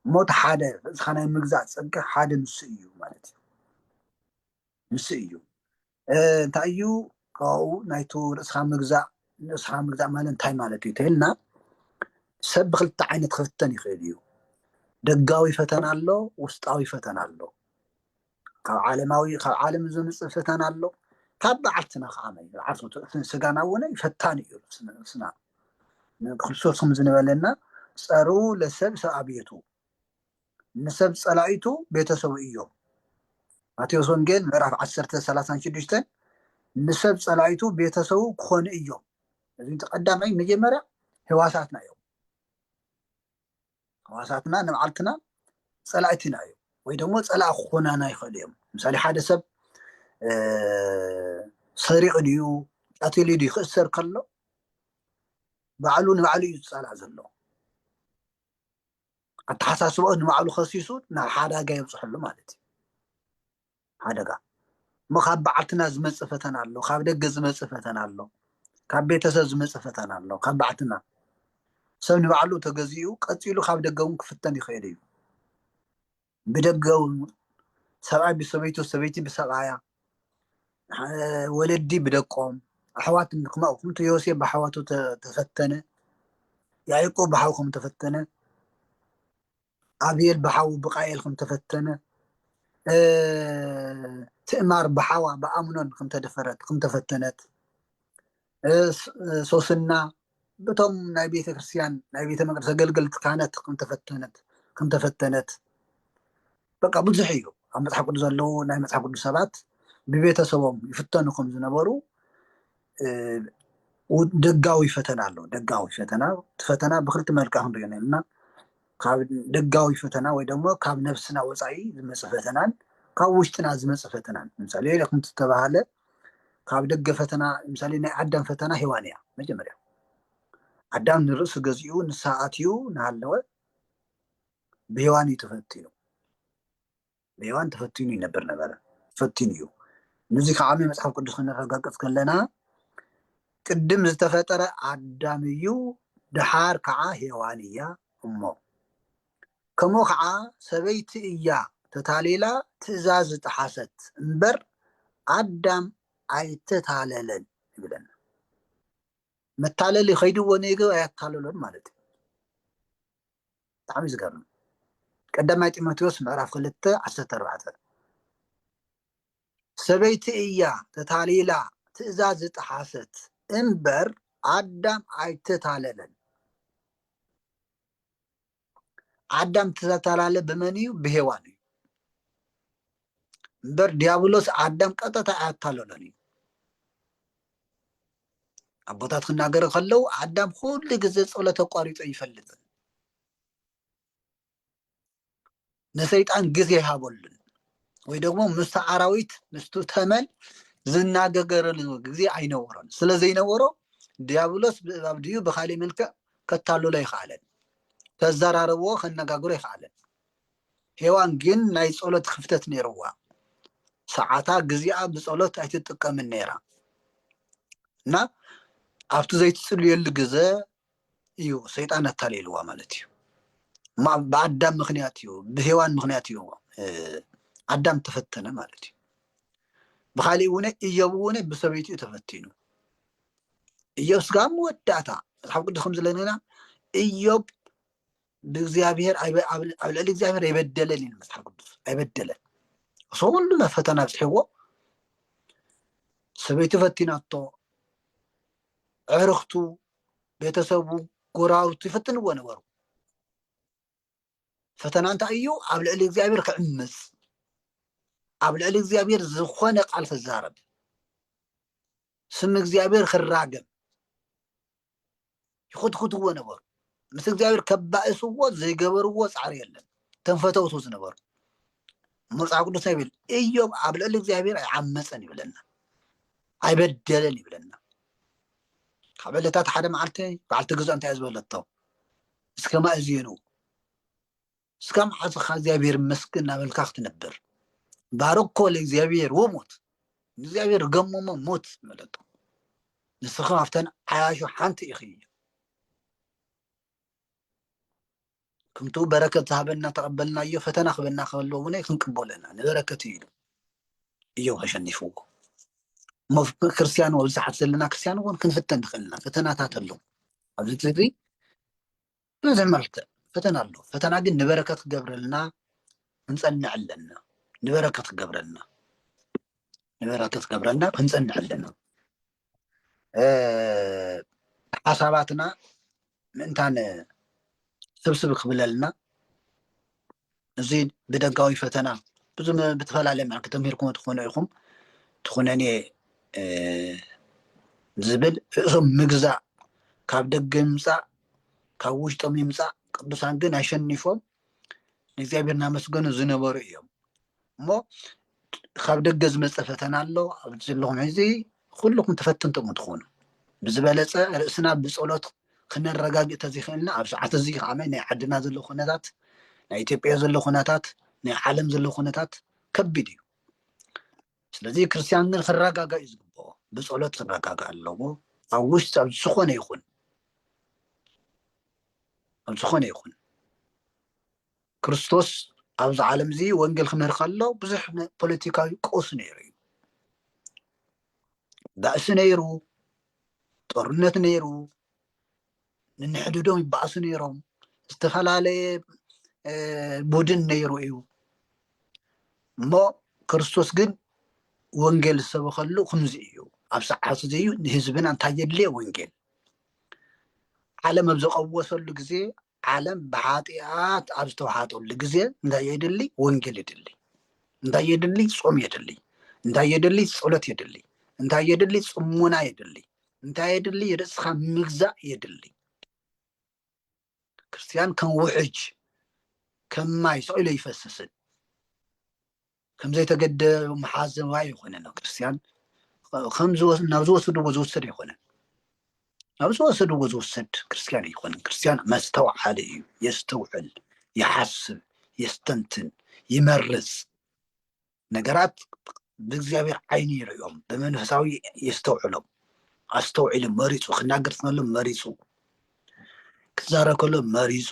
እሞ እቲ ሓደ ርእስኻ ናይ ምግዛእ ፀጋ ሓደ ንሱ እዩ ማለት እዩ ንሱ እዩ እንታይ እዩ ካብኡ ናይቱ ርእስኻ ምግዛእ ማለት እንታይ ማለት እዩ ተይልና ሰብ ብክልተ ዓይነት ክፍተን ይኽእል እዩ ደጋዊ ፈተና ኣሎ ውስጣዊ ፈተና ኣሎ ካብ ዓለም ዝመፅእ ፈተና ኣሎ ካብ በዓልትና ከዓ ስጋና እውን ፈታኒ እዩ ስና ክርስቶስ ከም ዝነበለና ፀሩ ለሰብ ሰብኣቤቱ ንሰብ ፀላኢቱ ቤተሰቡ እዮም ማቴዎስ ወንጌል ምዕራፍ 10:36 ንሰብ ፀላኢቱ ቤተሰቡ ክኾኑ እዮም እዚ ተቀዳማይ መጀመርያ ህዋሳትና እዮም ህዋሳትና ንባዕልትና ፀላእትና እዮም ወይ ደግሞ ፀላእ ክኾናና ይኽእሉ እዮም ምሳሌ ሓደ ሰብ ሰሪቕ ድዩ ቀቲሉ ድዩ ክእሰር ከሎ ባዕሉ ንባዕሉ እዩ ዝፀላእ ዘሎ ኣተሓሳስብኦ ንባዕሉ ከሲሱ ናብ ሓደጋ የብፅሐሉ ማለት እዩ ሓደጋ እሞ ካብ በዓልትና ዝመፅእ ፈተና ኣሎ ካብ ደገ ዝመፅእ ፈተና ኣሎ ካብ ቤተሰብ ዝመፅእ ፈተና ኣሎ ካብ በዓልትና ሰብ ንባዕሉ ተገዚኡ ቀፂሉ ካብ ደገ እውን ክፍተን ይኽእል እዩ ብደገ ሰብኣይ ብሰበይቱ ሰበይቲ ብሰብኣያ ወለዲ ብደቆም ኣሕዋት ከምኡ ከምቲ ዮሴፍ ብሓዋቱ ተፈተነ ያዕቆብ ብሓው ከም ተፈተነ ኣብየል ብሓው ብቃየል ከም ተፈተነ ትዕማር ብሓዋ ብኣምኖን ከም ተደፈረት ከም ተፈተነት ሶስና በቶም ናይ ቤተ ክርስቲያን ናይ ቤተ መቅደስ ኣገልገልቲ ካህናት ከም ተፈተነት በቃ ብዙሕ እዩ ኣብ መፅሓፍ ቅዱስ ዘለው ናይ መፅሓፍ ቅዱስ ሰባት ብቤተሰቦም ይፍተኑ ከም ዝነበሩ ደጋዊ ፈተና አለው። ደጋዊ ፈተና ብክልቲ መልክዕ ክንሪኦ ንልና ካብ ደጋዊ ፈተና ወይ ደግሞ ካብ ነፍስና ወፃኢ ዝመፅእ ፈተናን ካብ ውሽጥና ዝመፅእ ፈተናን ምሳሌ ለኩም ዝተባሃለ ካብ ደገ ፈተና ምሳሌ ናይ ዓዳም ፈተና ሔዋን እያ መጀመርያ ዓዳም ንርእሱ ገዚኡ ንስሓ ኣትዩ እናሃለወ ብሔዋን እዩ ተፈቲኑ ብሔዋን ተፈቲኑ ይነብር ነበረ ተፈቲኑ እዩ ነዚ ከዓ መፅሓፍ ቅዱስ ክንረጋገፅ ከለና ቅድም ዝተፈጠረ ዓዳም እዩ ድሓር ከዓ ሔዋን እያ እሞ ከምኡ ከዓ ሰበይቲ እያ ተታሊላ ትእዛዝ ዝጠሓሰት እምበር ዓዳም ኣይተታለለን ይብለና መታለሊ ከይድዎ ነይሩ ኣያታለሎን ማለት እዩ ብጣዕሚ ዝገርም ቀዳማይ ጢሞቴዎስ ምዕራፍ 2:14 ሰበይቲ እያ ተታሊላ ትእዛዝ ዝጠሓሰት እምበር ዓዳም ኣይተታለለን ዓዳም ተታላለ በመን እዩ ብሔዋን እዩ እምበር ዲያብሎስ ዓዳም ቀጥታ ኣያታለሎን እዩ ኣቦታት ክናገር ከለው ዓዳም ኩሉ ግዜ ጸሎት ኣቋሪጡ ይፈልጥ ንሰይጣን ግዜ ይሃበሉን ወይ ደግሞ ምስ ኣራዊት ምስቱ ተመል ዝናገገረሉ ግዜ ኣይነበሮን ስለዘይነበሮ ዲያብሎስ ብእባብ ድዩ ብካሊእ መልክዕ ከታልሎ ይኽኣለን ተዘራርቦ ከነጋግሮ ይኽኣለን ሔዋን ግን ናይ ጸሎት ክፍተት ነይርዋ ሰዓታ ግዜኣ ብጸሎት ኣይትጥቀምን ነይራ እና ኣብቲ ዘይትጽልየሉ ግዜ እዩ ሰይጣን ኣታሊልዋ ማለት እዩ ብዓዳም ምክንያት እዩ ብሔዋን ምክንያት እዩ ዓዳም ተፈተነ ማለት እዩ ብካሊእ እውን ኢዮብ እውን ብሰበይቱ ተፈቲኑ ኢዮብ ስጋ መወዳእታ መፅሓፍ ቅዱስ ከም ዝለና ኢዮብ ብእግዚአብሔር ኣብ ልዕሊ እግዚኣብሔር ኣይበደለን እዩ መፅሓፍ ቅዱስ ኣይበደለን ኩሉ ፈተና በፅሒዎ ሰበይቱ ፈቲናቶ ዕርክቱ ቤተሰቡ ጎራውቱ ይፈትንዎ ነበሩ ፈተና እንታይ እዩ ኣብ ልዕሊ እግዚኣብሔር ክዕምፅ ኣብ ልዕሊ እግዚኣብሔር ዝኾነ ቃል ክዛረብ ስም እግዚኣብሔር ክራገም ይኹትኩትዎ ነበሩ ምስ እግዚኣብሔር ከባእስዎ ዘይገበርዎ ፃዕሪ የለን ተንፈተውቱ ዝነበሩ መፅሓፍ ቅዱስ ይብል ኢዮብ ኣብ ልዕሊ እግዚኣብሔር ኣይዓመፀን ይብለና ኣይበደለን ይብለና ካብ ዕለታት ሓደ መዓልቲ በዓልቲ ገዝኦ እንታይ ዝበለቶ እስከ ማእዝየኑ እስከ መዓዝኻ እግዚኣብሔር መስግን እናበልካ ክትነብር ባረኮ ለእግዚአብሔር ወሞት እግዚአብሔር ገሞሞ ሞት መለቶ ንስኻ ኣብተን ዓያሹ ሓንቲ ኢኺ ከምቱ በረከት ዝሃበና ተቀበልናዮ ፈተና ክበና ከሎ እውን ክንቅበለና ንበረከት እዩ እዩ ከሸኒፍዎ ክርስቲያን ወብዛሓት ዘለና ክርስቲያን እውን ክንፍተን ንኽእልና ፈተናታት ኣለዉ ኣብዚ ግዜ ብዙሕ መልክዕ ፈተና ኣሎ ፈተና ግን ንበረከት ክገብረልና ክንፀንዕ ኣለና ንበረከት ክገብረልና ክንፀንዕ ኣለና ሓሳባትና ምእንታን ስብስብ ክብለልና እዚ ብደጋዊ ፈተና ብዙ ብተፈላለየ መልክዕ ተምሂርኩም ትኾኑ ኢኹም ትኹነኔ ዝብል እሶም ምግዛእ ካብ ደገ ምምፃእ ካብ ውሽጦም ይምፃእ ቅዱሳን ግን ኣሸኒፎም ንእግዚአብሔር እናመስገኑ ዝነበሩ እዮም እሞ ካብ ደገ ዝመፀ ፈተና ኣሎ ኣብዚ ዘለኹም ሕዚ ኩልኩም ተፈተንቶም ትኾኑ ብዝበለፀ ርእስና ብፀሎት ክነረጋግእ ተዘይኽእልና ኣብ ሰዓት እዚ ከዓ ናይ ዓድና ዘሎ ኩነታት ናይ ኢትዮጵያ ዘሎ ኩነታት ናይ ዓለም ዘሎ ኩነታት ከቢድ እዩ ስለዚ ክርስቲያን ግን ክረጋጋ እዩ ዝግብኦ ብፀሎት ክረጋጋ ኣለዎ ኣብ ውሽጢ ኣብ ዝኾነ ይኹን ክርስቶስ ኣብዚ ዓለም እዚ ወንጌል ክምህር ከሎ ብዙሕ ፖለቲካዊ ቀውሲ ነይሩ እዩ ባእሲ ነይሩ ጦርነት ነይሩ ንንሕድዶም ይበኣሱ ነይሮም ዝተፈላለየ ቡድን ነይሩ እዩ እሞ ክርስቶስ ግን ወንጌል ዝሰበከሉ ከምዚ እዩ ኣብ ሰዓት እዚ እዩ ንህዝብና እንታይ የድልየ ወንጌል ዓለም ኣብ ዘቐወሰሉ ግዜ ዓለም ብሓጢኣት ኣብ ዝተዋሓጠሉ ግዜ እንታይ የድሊ ወንጌል የድሊ እንታይ የድሊ ጾም የድሊ እንታይ የድሊ ጸሎት የድሊ እንታይ የድሊ ጽሙና የድሊ እንታይ የድሊ ርእስኻ ምግዛእ የድሊ ክርስቲያን ከም ውሕጅ ከም ማይ ሰቂሉ ይፈስስን ከም ዘይተገደበ መሓዘባ ይኮነን ክርስቲያን ከም ናብ ዝወሰድዎ ዝውሰድ ይኮነን ናብ ዝወሰድዎ ዝውሰድ ክርስቲያን ይኮነን ክርስቲያን መስተውዓሊ እዩ የስተውዕል يحسب يستنتن يمرز ነገራት በእግዚአብሔር ዓይን ይርኦም በመንፈሳዊ ይስተውዕሎም አስተውዕሎም መሪጹ ክናገር ተነሎም መሪጹ ክዛረከሎም መሪጹ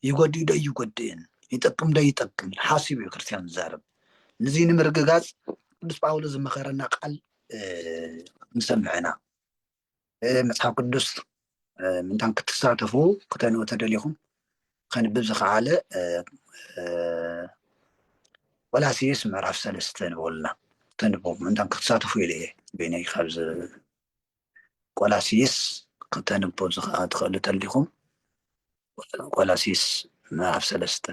ይጎድይ ዶ ይጎድይን ይጠቅም ዶ ይጠቅም ሓሲብ ክርስቲያን ዛረብ ነዚ ንምርግጋጽ ቅዱስ ጳውሎስ ዝመኸረና ቃል ንሰምዕና መጽሐፍ ቅዱስ ምንታን ክትሳተፉ ከተንወ ተደሊኹም ከንብብ ዝኸዓለ ቆላስይስ ምዕራፍ 3 ንብልና ተንብቡ ምንታን ክትሳተፉ ኢለ እየ በይነይ ካብዚ ቆላስይስ ከተንብቡ ትኽእሉ ተሊኹም ቆላስይስ ምዕራፍ 3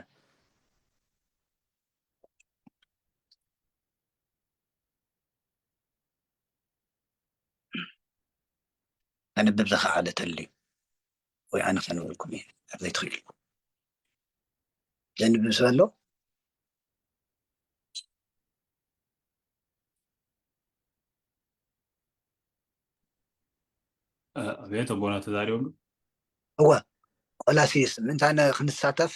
ከንብብ ዝኸዓለ ተሊ ወይ ኣነ ከንብልኩም እየ ኣብ ዘይትኽእል ዘንብብ ስበሎ أبيت أبونا تداريون هو ቆላስይስ ምንታነ ክንሳተፍ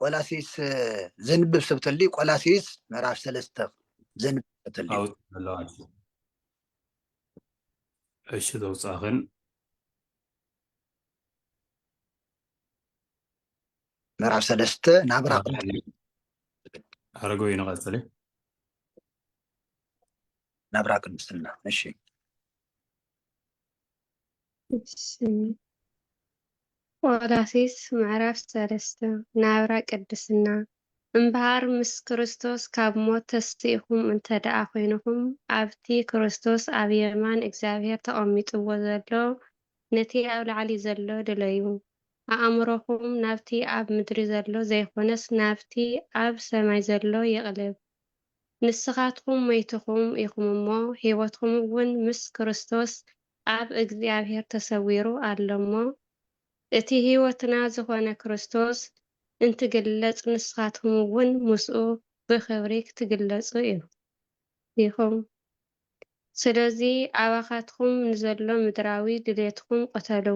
ቆላስይስ ዘንብብ ሰብተሊ ቆላስይስ ምዕራፍ 3 ዘንብብ ሰብተሊ أو لا إيش ذو صاخن ምዕራፍ 3 ናብራ أرجو ينقصلي ናብራ ቅድስና እሺ ቆላስይስ ምዕራፍ 3 ናብራ ቅድስና እምበሃር ምስ ክርስቶስ ካብ ሞት ተስቲኢኹም እንተደኣ ኮይንኩም ኣብቲ ክርስቶስ ኣብ የማን እግዚአብሔር ተቐሚጥዎ ዘሎ ነቲ ኣብ ላዕሊ ዘሎ ድለዩ ኣእምሮኹም ናብቲ ኣብ ምድሪ ዘሎ ዘይኮነስ ናብቲ ኣብ ሰማይ ዘሎ ይቕልብ ንስኻትኩም ሞይትኩም ኢኹም እሞ ሂወትኩም እውን ምስ ክርስቶስ ኣብ እግዚአብሔር ተሰዊሩ ኣሎሞ እቲ ሂወትና ዝኾነ ክርስቶስ እንትግለጽ ንስኻትኩም እውን ምስኡ ብክብሪ ክትግለጹ ኢኹም ስለዚ ኣባኻትኩም ንዘሎ ምድራዊ ድሌትኩም ቆተሉ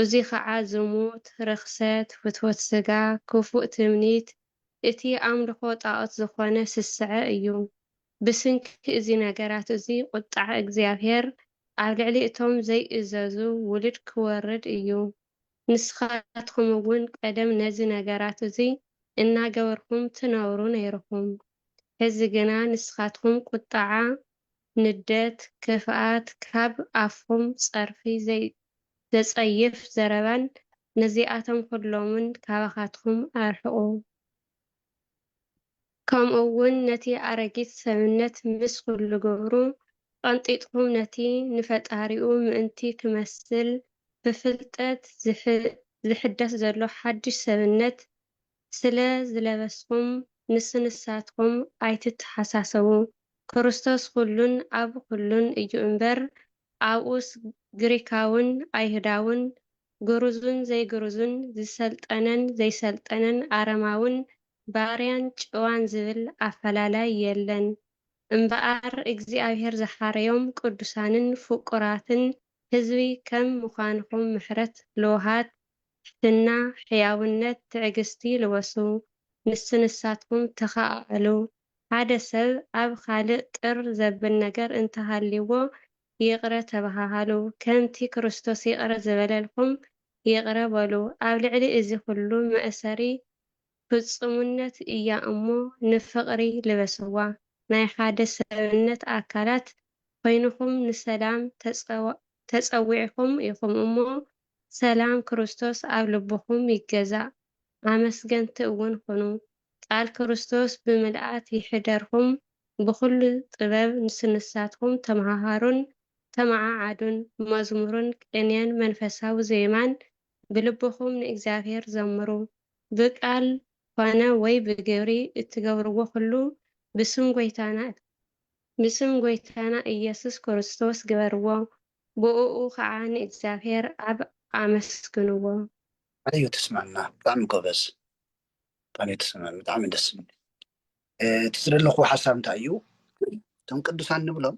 እዚ ከዓ ዝሙት ርክሰት ፍትወት ስጋ ክፉእ ትምኒት እቲ ኣምልኾ ጣዖት ዝኾነ ስስዐ እዩ ብስንኪ እዚ ነገራት እዚ ቁጣዕ እግዚአብሔር ኣብ ልዕሊ እቶም ዘይእዘዙ ውልድ ክወርድ እዩ ንስኻትኩም እውን ቀደም ነዚ ነገራት እዚ እናገበርኩም ትነብሩ ነይርኩም ሕዚ ግና ንስኻትኩም ቁጣዓ ንደት ክፍኣት ካብ ኣፍኩም ፀርፊ ዘጸይፍ ዘረባን ነዚኣቶም ኩሎምን ካባኻትኩም ኣርሕቑ ከምኡ እውን ነቲ ኣረጊት ሰብነት ምስ ኩሉ ግብሩ ቀንጢጥኩም ነቲ ንፈጣሪኡ ምእንቲ ክመስል ብፍልጠት ዝሕደስ ዘሎ ሓድሽ ሰብነት ስለ ዝለበስኩም ንስንሳትኩም ኣይትተሓሳሰቡ ክርስቶስ ኩሉን ኣብ ኩሉን እዩ እምበር ኣብኡስ ግሪካውን ኣይሁዳውን ግሩዝን ዘይግሩዝን ዝሰልጠነን ዘይሰልጠነን ኣረማውን ባርያን ጭዋን ዝብል ኣፈላላይ የለን እምበኣር እግዚአብሔር ዝሓረዮም ቅዱሳንን ፍቁራትን ህዝቢ ከም ምዃንኩም ምሕረት ልውሃት ሕትና ሕያውነት ትዕግስቲ ልወሱ ንስንሳትኩም ተኸኣሉ ሓደ ሰብ ኣብ ካልእ ቅር ዘብል ነገር እንተሃልይዎ ይቕረ ተባሃሉ ከምቲ ክርስቶስ ይቕረ ዝበለልኩም ይቕረ በሉ ኣብ ልዕሊ እዚ ኩሉ መእሰሪ ፍጹምነት እያ እሞ ንፍቕሪ ልበስዋ ናይ ሓደ ሰብነት ኣካላት ኮይንኩም ንሰላም ተጸዊዕኩም ኢኹም እሞ ሰላም ክርስቶስ ኣብ ልብኩም ይገዛእ ኣመስገንቲ እውን ኩኑ ቃል ክርስቶስ ብምልኣት ይሕደርኩም ብኩሉ ጥበብ ንስንሳትኩም ተመሃሃሩን ተመዓዓዱን መዝሙርን ቅንየን መንፈሳዊ ዜማን ብልብኩም ንእግዚአብሔር ዘምሩ ብቃል ኮነ ወይ ብግብሪ እትገብርዎ ኩሉ ብስም ጎይታና ምስም ጎይታና ኢየሱስ ክርስቶስ ግበርዎ ብኡኡ ከዓ ንእግዚአብሔር ኣብ ኣመስግንዎ። ኣዩ ትስማዕና ብጣዕሚ ጎበዝ ብጣዕሚ ትስማዕ ብጣዕሚ ደስ ዝብል እቲ ዝደለኹ ሓሳብ እንታይ እዩ እቶም ቅዱሳን ንብሎም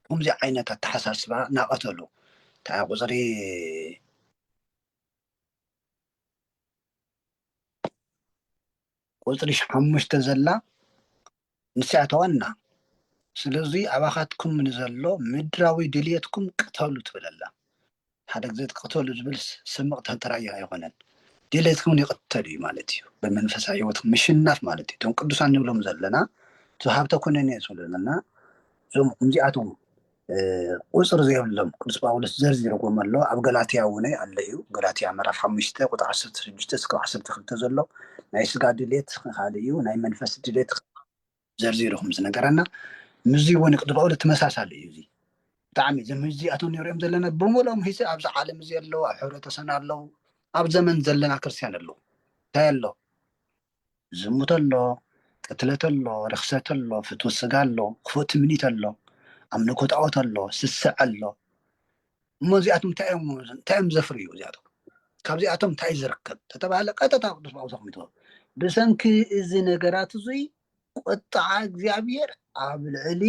ከምዚ ዓይነት ኣተሓሳስባ ናቐተሉ እንታይ ቁፅሪ 5 ዘላ ንስያ ተዋና ስለዚ ኣባኻትኩም ንዘሎ ምድራዊ ድልየትኩም ቅተሉ ትብለላ ሓደ ግዜ ትቅተሉ ዝብል ስምቕ ተራእያ ኣይኮነን ድልየትኩም ይቅተል እዩ ማለት እዩ ብመንፈሳዊ ህይወትኩም ምሽናፍ ማለት እዩ እቶም ቅዱሳን ንብሎም ዘለና ዝሃብተ ኩነኔ ዝብለና እዞም ከምዚኣቶም ቁፅሪ ዘይብሎም ቅዱስ ጳውሎስ ዘርዚርዎም ኣሎ ኣብ ገላትያ እውን ኣሎ እዩ ገላትያ ምዕራፍ 5 ቁጥሪ 16 እስከ 12 ዘሎ ናይ ስጋ ድሌት ካልእ እዩ ናይ መንፈስ ድሌት ዘርዚርኩም ዝነገረና ምዚ እውን ቅዱስ ጳውሎስ ተመሳሳሊ እዩ እዚ ብጣዕሚ እዚኣቶም ንሪኦም ዘለና ብምሎም ሂሰ ኣብዚ ዓለም እዚ ኣለዉ ኣብ ሕብረተሰብና ኣለዉ ኣብ ዘመን ዘለና ክርስቲያን ኣለዉ እንታይ ኣሎ ዝሙት ኣሎ ቅትለት ኣሎ ርክሰት ኣሎ ፍትወት ስጋ ኣሎ ክፉእ ትምኒት ኣሎ ኣምልኮ ጣዖት ኣሎ ስስዕ ኣሎ እሞ እዚኣቶም እንታይ እዮም ዘፍርዩ እዚኣቶም ካብዚኣቶም እንታይ ዝርከብ ተተባሃለ ቀጥታ ቅዱስ ጳውሎስ ኣቕሚጦ ብሰንኪ እዚ ነገራት እዙይ ቁጣዓ እግዚኣብሔር ኣብ ልዕሊ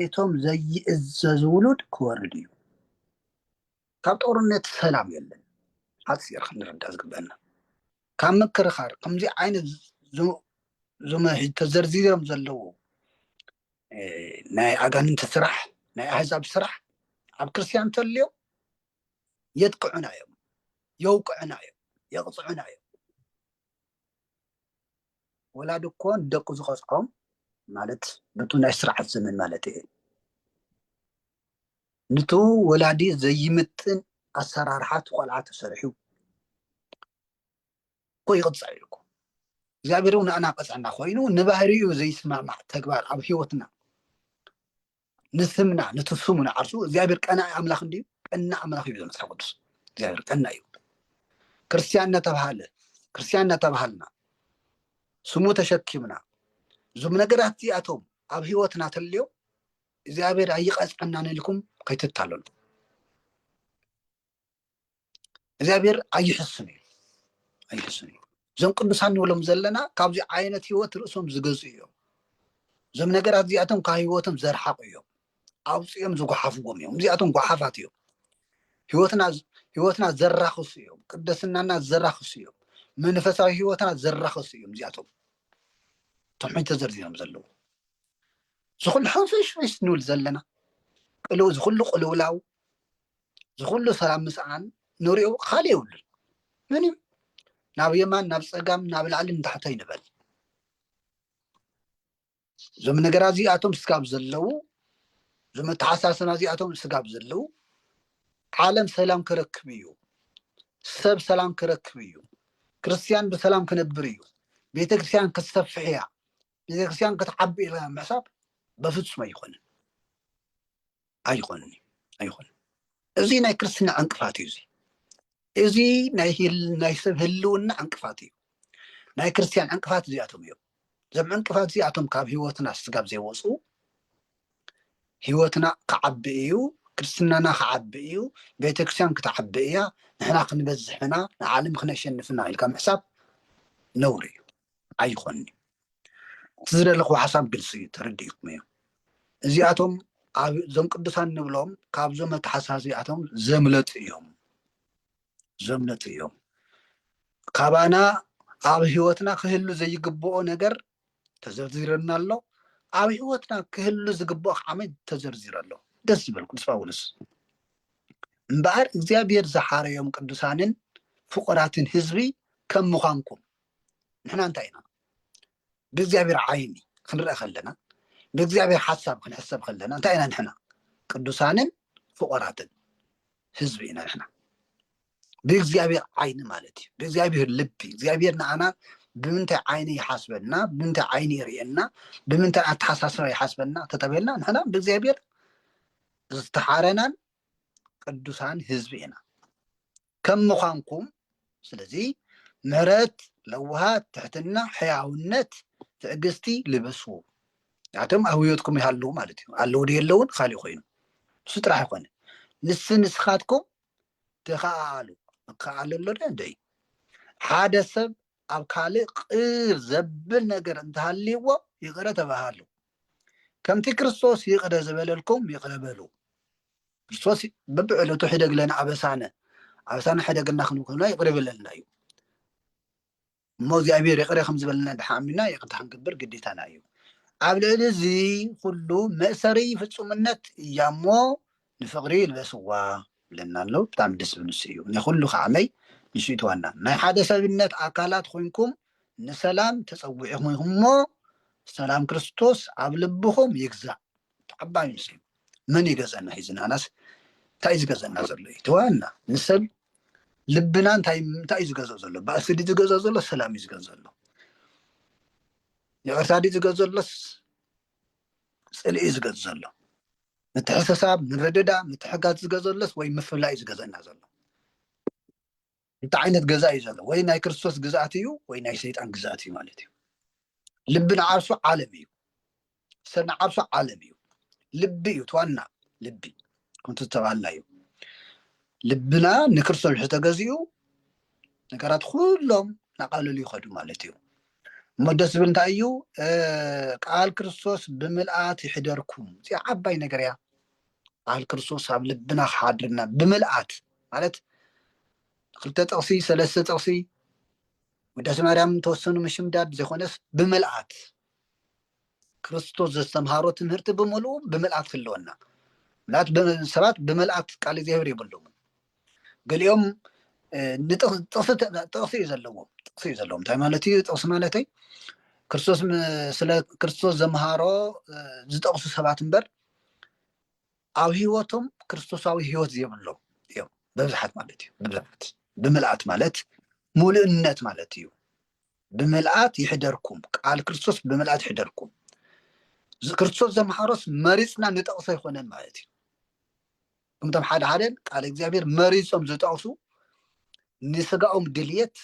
እቶም ዘይእዘዝ ውሉድ ክወርድ እዩ ካብ ጦርነት ሰላም የለን ሓፂር ክንርዳእ ዝግበአና ካብ ምክርኻር ከምዚ ዓይነት ዞም ተዘርዚሮም ዘለዉ ናይ ኣጋንንቲ ስራሕ ናይ ኣሕዛብ ስራሕ ኣብ ክርስቲያን እንተልዮ የጥቅዑና እዮም የውቅዑና እዮም የቕፅዑና እዮም ወላድ እኮ ደቁ ዝቐፅዖም ማለት ነቱ ናይ ስርዓት ዘመን ማለት እየ ነቱ ወላዲ ዘይምጥን ኣሰራርሓት ቆልዓ ተሰሪሑ እኮ ይቕፅዕ ኢልኩ እግዚኣብሔር ንኣና ቀፅዕና ኮይኑ ንባህሪኡ ዘይስማማዕ ተግባር ኣብ ሂወትና ንስምና ነቲ ስሙ ንዓርሱ እግዚኣብሔር ቀናኢ ኣምላኽ እንድዩ ቀና ኣምላኽ እዩ መፅሓፍ ቅዱስ እግዚኣብሔር ቀና እዩ ክርስቲያን እናተባሃልና ስሙ ተሸኪምና እዞም ነገራት እዚኣቶም ኣብ ሂወትና ተልዮ እግዚኣብሔር ኣይቀፅዐናን ኢልኩም ከይትታለሉ እግዚኣብሔር ኣይሕስን እዩ እዞም ቅዱሳን ንብሎም ዘለና ካብዚ ዓይነት ሂወት ርእሶም ዝገዙ እዮም እዞም ነገራት እዚኣቶም ካብ ሂወቶም ዘርሓቁ እዮም ኣውፅኦም ዝጓሓፍዎም እዮም እዚኣቶም ጓሓፋት እዮም ሂወትና ዘራክሱ እዮም ቅድስናና ዘራክሱ እዮም መንፈሳዊ ሂወትና ዘራክሱ እዮም እዚኣቶም እቶም ሕጂ ተዘርዚሮም ዘለዉ ዝኩሉ ሕንፍሽፍሽ ንብል ዘለና ዝኩሉ ቅልውላው ዝኩሉ ሰላም ምስኣን ንሪኦ ካሊእ የብሉን ምንም ናብ የማን ናብ ፀጋም ናብ ላዕሊ ንታሕቲ ይንበል እዞም ነገራት እዚኣቶም ስጋብ ዘለዉ እዞም ኣተሓሳስባ እዚኣቶም ስጋብ ዘለዉ ዓለም ሰላም ክረክብ እዩ ሰብ ሰላም ክረክብ እዩ ክርስቲያን ብሰላም ክነብር እዩ ቤተክርስትያን ክትሰፍሕ እያ ቤተክርስትያን ክትዓቢ ኢላ ምሕሳብ በፍጹም ኣይኮነን እዚ ናይ ክርስትና ዕንቅፋት እዩ እዚ ናይ ሰብ ህልውና ዕንቅፋት እዩ ናይ ክርስቲያን ዕንቅፋት እዚኣቶም እዮም እዞም ዕንቅፋት እዚኣቶም ካብ ሂወትና ስጋብ ዘይወፁ ሂወትና ክዓቢ እዩ ክርስትናና ክዓቢ እዩ ቤተክርስትያን ክትዓቢ እያ ንሕና ክንበዝሕና ንዓለም ክነሸንፍና ኢልካ ምሕሳብ ነውሪ እዩ ኣይኮንኒ እቲ ዝደለኹ ሓሳብ ግልፂ እዩ ተረዲእኩም እዮም እዚኣቶም እዞም ቅዱሳን ንብሎም ካብዞም ኣተሓሳስ እዚኣቶም ዘምለጡ እዮም ካባና ኣብ ሂወትና ክህሉ ዘይግብኦ ነገር ተዘርዚረና ኣሎ ኣብ ሂወትና ክህሉ ዝግብኦ ዓመት ተዘርዚሩ ኣሎ ደስ ዝብል ቅዱስ ጳውሎስ እምበኣር እግዚኣብሔር ዝሓረዮም ቅዱሳንን ፍቁራትን ህዝቢ ከም ምዃንኩም ንሕና እንታይ ኢና ብእግዚኣብሔር ዓይኒ ክንርአ ከለና ብእግዚኣብሔር ሓሳብ ክንሕሰብ ከለና እንታይ ኢና ንሕና ቅዱሳንን ፍቁራትን ህዝቢ ኢና ንሕና ብእግዚኣብሔር ዓይኒ ማለት እዩ ብእግዚኣብሔር ልቢ እግዚኣብሔር ንኣና ብምንታይ ዓይኒ ይሓስበና ብምንታይ ዓይኒ ይርአና ብምንታይ ኣተሓሳስባ ይሓስበና ተተበልና ንሕና ብእግዚኣብሔር ዝተሓረናን ቅዱሳን ህዝቢ ኢና ከም ምዃንኩም ስለዚ ምሕረት ለውሃት ትሕትና ሕያውነት ትዕግስቲ ልበሱ ያተም አህውየትኩም ይሃሉ ማለት እዩ አለው የለውን ካሊ ኮይኑ ስጥራህ ይኮነ ንስኻትኩም ተኻሉ ካለሎ እንደይ ሓደ ሰብ ኣብ ካልእ ቅር ዘብል ነገር እንተሃልይዎ ይቕረ ተባሃሉ ከምቲ ክርስቶስ ይቕረ ዝበለልኩም ይቕረ በሉ ክርስቶስ በብዕለቱ ሕደግ ለና ኣበሳነ ሕደግና ክንኮና ይቕረ ይበለልና እዩ እሞ እግዚኣብሔር ይቕረ ከም ዝበለና ድሓሚና ይቕርታ ክንግብር ግዴታና እዩ ኣብ ልዕሊ እዚ ኩሉ መእሰሪ ፍጹምነት እያሞ ንፍቕሪ ይልበስዋ ብለና ኣሎ ብጣዕሚ ደስ ዝብል ንሱ እዩ ንኩሉ ከዓመይ ንሱ ይትዋና ናይ ሓደ ሰብነት ኣካላት ኮይንኩም ንሰላም ተፀዊዕኹም እሞ ሰላም ክርስቶስ ኣብ ልብኹም ይግዛእ ተዓባይ ምስሊ መን ይገዘአና ሒዝናናስ እንታይ እዩ ዝገዘአና ዘሎ እዩ ትዋና ንሰብ ልብና እንታይ እዩ ዝገዝኦ ዘሎ ባእሲ ድዩ ዝገዝኦ ዘሎ ሰላም እዩ ዝገዝኦ ዘሎ ይቕርታ ድዩ ዝገዝኦ ዘሎስ ፅልኢ እዩ ዝገዝኦ ዘሎ ምትሕስሳብ ምርድዳ ምትሕጋዝ ዝገዝኦ ዘሎስ ወይ ምፍላይ እዩ ዝገዝአና ዘሎ እንታይ ዓይነት ገዛ እዩ ዘሎ ወይ ናይ ክርስቶስ ግዛእት እዩ ወይ ናይ ሰይጣን ግዛእት እዩ ማለት እዩ ልብና ዓርሱ ዓለም እዩ ሰብና ዓርሱ ዓለም እዩ ልቢ እዩ ትዋና ልቢ ከምቲ ዝተባሃልና እዩ ልብና ንክርስቶስ ተገዚኡ ነገራት ኩሎም ናቃለሉ ይኸዱ ማለት እዩ እሞ ደስ ዝብል እንታይ እዩ ቃል ክርስቶስ ብምልኣት ይሕደርኩም እዚ ዓባይ ነገር እያ ቃል ክርስቶስ ኣብ ልብና ክሓድርና ብምልኣት ማለት ክልተ ጥቕሲ ሰለስተ ጥቕሲ ውዳሴ ማርያም ተወሰኑ ምሽምዳድ ዘይኮነስ ብምልኣት ክርስቶስ ዘስተምሃሮ ትምህርቲ ብምልኡ ብምልኣት ክህልወና ሰባት ብምልኣት ቃል እግዚኣብሔር ይብሎም ገሊኦም ጥቕሲ እዩ ዘለዎም እንታይ ማለት እዩ ጥቕሲ ማለተይ ክርስቶስ ስለ ክርስቶስ ዘምሃሮ ዝጠቕሱ ሰባት እምበር ኣብ ሂወቶም ክርስቶሳዊ ሂወት ዘይብሎም እዮም በብዝሓት ማለት እዩ በብዝሓት ብምልኣት ማለት ሙሉእነት ማለት እዩ ብምልኣት ይሕደርኩም ቃል ክርስቶስ ብምልኣት ይሕደርኩም ክርስቶስ ዘምሃሮስ መሪፅና ንጠቕሶ ይኮነን ማለት እዩ ከምቶም ሓደ ቃል እግዚኣብሔር መሪፆም ዝጠቕሱ ንስጋኦም ድልየት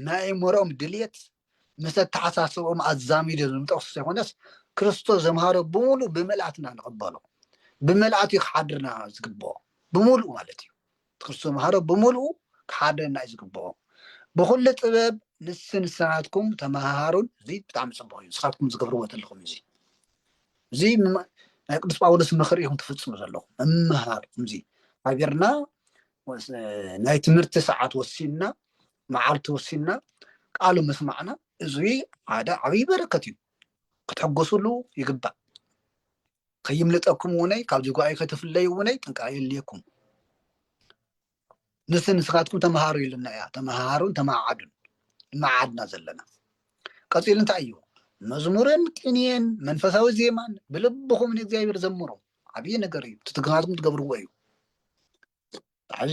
ናይ ኣእምሮኦም ድልየት ምስ ኣተሓሳስቦኦም ኣዛሚዱ ዝጠቕሱ ዘይኮነስ ክርስቶስ ዘምሃሮ ብምሉእ ብምልኣትና ንቕበሎ ብምልኣት እዩ ክሓድርና ዝግብኦ ብምሉእ ማለት እዩ ክርስቶስ ዘምሃሮ ብምሉእ ክሓድርና እዩ ዝግብኦ ብኩሉ ጥበብ ንስናትኩም ተመሃሩን እዚ ብጣዕሚ ፅቡቅ እዩ ንስኻትኩም ዝገብርዎ ዘለኹም እዚ ናይ ቅዱስ ጳውሎስ ምክሪ ኢኹም ትፍፅሙ ዘለኹም እምሃር እዚ ሃገርና ናይ ትምህርቲ ሰዓት ወሲንና መዓልቲ ወሲንና ቃሉ ምስማዕና እዚ ሓደ ዓብይ በረከት እዩ ክትሕገሱሉ ይግባእ ከይምልጠኩም እውነይ ካብዚ ጉባኤ ከትፍለዩ እውነይ ጥንቃቄ የድልየኩም ንስኻትኩም ተመሃሩ ኢሉና እያ ተመሃሩን ተማዓዱን ማዓድና ዘለና ቀፂሉ እንታይ እዩ መዝሙርን ቅንየን መንፈሳዊ ዜማን ብልብኹም ንእግዚኣብሔር ዘምሩ ዓብይ ነገር እዩ ትትግናትኩም ትገብርዎ እዩ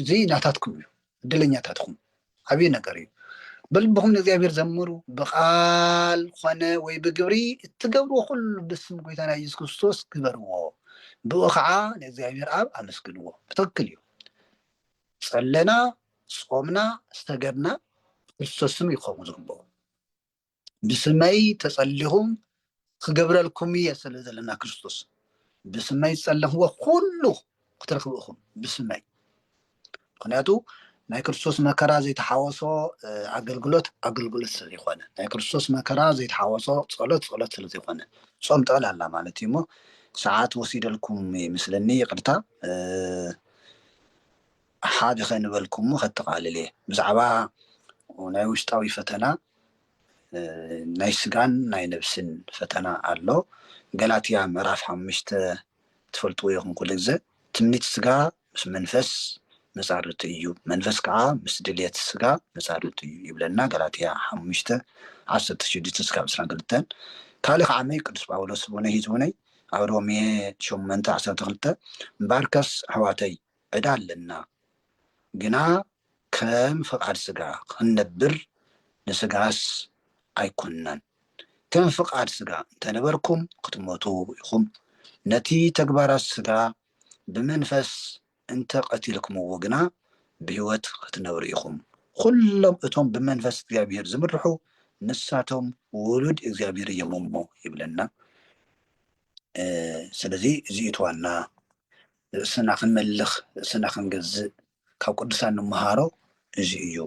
እዚ ናታትኩም እዩ እድለኛታትኩም ዓብይ ነገር እዩ ብልብኹም ንእግዚኣብሔር ዘምሩ ብቃል ኮነ ወይ ብግብሪ እትገብርዎ ኩሉ ብስም ጎይታና ኢየሱስ ክርስቶስ ግበርዎ ብኡ ከዓ ንእግዚኣብሔር ኣብ ኣመስግንዎ ብትክክል እዩ ፀለና ጾምና ዝተገድና ክርስቶስ ስም ይኸውን ዝግብኦ ብስመይ ተጸሊኹም ክገብረልኩም እየ ስለ ዘለና ክርስቶስ ብስመይ ዝጸለኽዎ ኩሉ ክትረኽቡ ኢኹም ብስመይ ምክንያቱ ናይ ክርስቶስ መከራ ዘይተሓወሶ ኣገልግሎት ስለ ዘይኮነ ናይ ክርስቶስ መከራ ዘይተሓወሶ ጸሎት ስለ ዘይኮነ ጾም ጠቕላላ ማለት እዩ እሞ ሰዓት ወሲደልኩም ይመስለኒ ይቅርታ ሓደ ከንበልኩም ከተቃልል እየ ብዛዕባ ናይ ውሽጣዊ ፈተና ናይ ስጋን ናይ ነብስን ፈተና ኣሎ ገላትያ ምዕራፍ 5 ትፈልጥዎ ኢኹም ኩሉ ግዜ ትምኒት ስጋ ምስ መንፈስ መጻርርቲ እዩ መንፈስ ከዓ ምስ ድልየት ስጋ መጻርርቲ እዩ ይብለና ገላትያ 5:16-22 ካልእ ከዓ መይ ቅዱስ ጳውሎስ ብነይ ሂዝቡነይ ኣብ ሮሜ 8:12 እምበርከስ ኣሕዋተይ ዕዳ ኣለና ግና ከም ፍቃድ ስጋ ክንነብር ንስጋስ ኣይኮንናን ከም ፍቃድ ስጋ እንተነበርኩም ክትሞቱ ኢኹም ነቲ ተግባራት ስጋ ብመንፈስ እንተቀቲልኩምዎ ግና ብሂወት ክትነብሩ ኢኹም ኩሎም እቶም ብመንፈስ እግዚአብሔር ዝምርሑ ንሳቶም ውሉድ እግዚአብሔር እዮም እሞ ይብለና ስለዚህ እዚእትዋና ርእስና ክንመልኽ ርእስና ክንገዝእ ካብ ቅዱሳን ንምሃሮ እዚ እዩ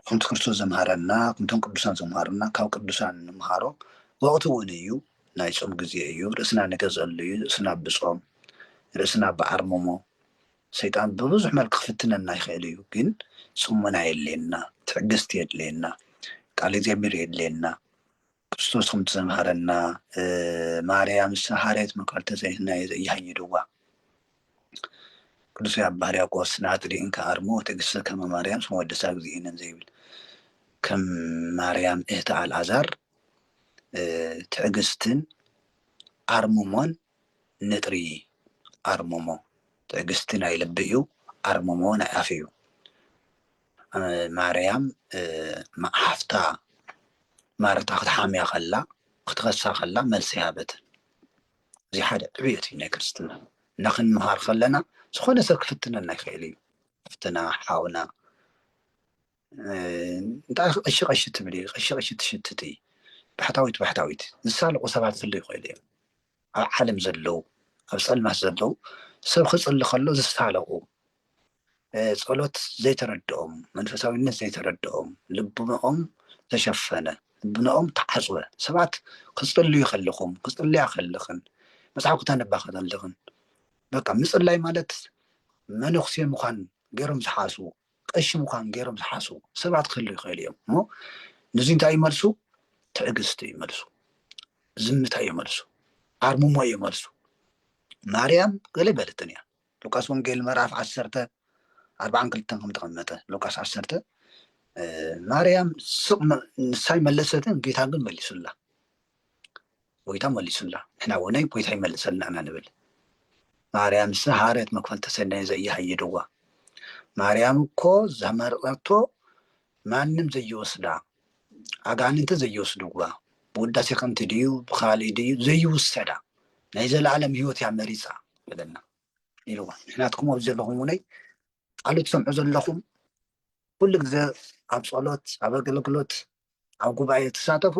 ከምቲ ክርስቶስ ዘምሃረና ከምቶም ቅዱሳን ዘምሃረና ካብ ቅዱሳን ንምሃሮ ወቅቲ እውን እዩ ናይ ጾም ግዜ እዩ ርእስና ንገዝአሉ እዩ ርእስና ብጾም ርእስና ብዓርሞሞ ሰይጣን ብብዙሕ መልክ ክፍትነና ይኽእል እዩ ግን ጽሙና የድልየና ትዕግስቲ የድልየና ቃል እግዚአብሔር የድልየና ክርስቶስ ከምቲ ዘምሃረና ማርያም ሃርያት መካልተ ዘይናየ ዘየሃይድዋ ቅዱስ አባ ሕርያቆስ ናትሪእን ከአርሞ ትዕግስተ ከመ ማርያም ስመ ወደሳ እግዚእነን ዘይብል ከም ማርያም እህተ አልዓዛር ትዕግስትን አርምሞን ንጥሪ አርምሞ ትዕግስቲ ናይ ልቢ እዩ አርምሞ ናይ አፍ እዩ ማርያም ሓፍታ ማርታ ክትሓምያ ከላ ክትኸሳ ከላ መልሲ ሃበትን እዚ ሓደ ዕብየት እዩ ናይ ክርስትና እናክንምሃር ከለና ዝኾነ ሰብ ክፍትነና ይኽእል እዩ ፍትና ሓውና እንታይ ቀሺ ቀሺ ትብል ቀሺ ቀሺ ትሽትት ባሕታዊት ዝሳለቁ ሰባት ክህሉ ይኽእል እዮም ኣብ ዓለም ዘለው ኣብ ፀልማት ዘለው ሰብ ክፅሊ ከሎ ዝሳለቁ ጸሎት ዘይተረድኦም መንፈሳዊነት ዘይተረድኦም ልብኦም ተሸፈነ ልብኦም ተዓጽወ ሰባት ክጽልዩ ከለኹም ክጽልያ ከለኽን መጽሓፍ ክተነባ ከለኽን በቃ ምጽላይ ማለት መነኩሴ ምዃን ገይሮም ዝሓስቡ ቀሺ ምዃን ገይሮም ዝሓስቡ ሰባት ክህሉ ይኽእል እዮም እሞ ነዚ እንታይ ይመልሱ ትዕግስቲ ይመልሱ ዝምታ ይመልሱ አርምሞ ይመልሱ ማርያም ገለ በለትን እያ ሉቃስ ወንጌል ምዕራፍ 10:42 ከም ተቐመጠ ሉቃስ 10 ማርያም ሱቅ ንሳይ መለሰትን ጌታ ግን መሊሱላ ጎይታ መሊሱላ ንሕና ወነይ ጎይታ ይመልሰልና ኢና ንብል ማርያም ሃርያት መክፈልተ ሰናይ ዘየሃይድዋ ማርያም እኮ ዘመረጠቶ ማንም ዘይወስዳ አጋንንት ዘይወስድዋ ብውዳሴ ከምቲ ድዩ ብኻሊእ ድዩ ዘይውሰዳ ናይ ዘለዓለም ህይወት እያ መሪፃ ብለና ኢልዋ ንሕናትኩም ኣብ ዘለኹም ውነይ ቃሉ ትሰምዑ ዘለኹም ኩሉ ግዜ ኣብ ጸሎት ኣብ ኣገልግሎት ኣብ ጉባኤ ተሳተፉ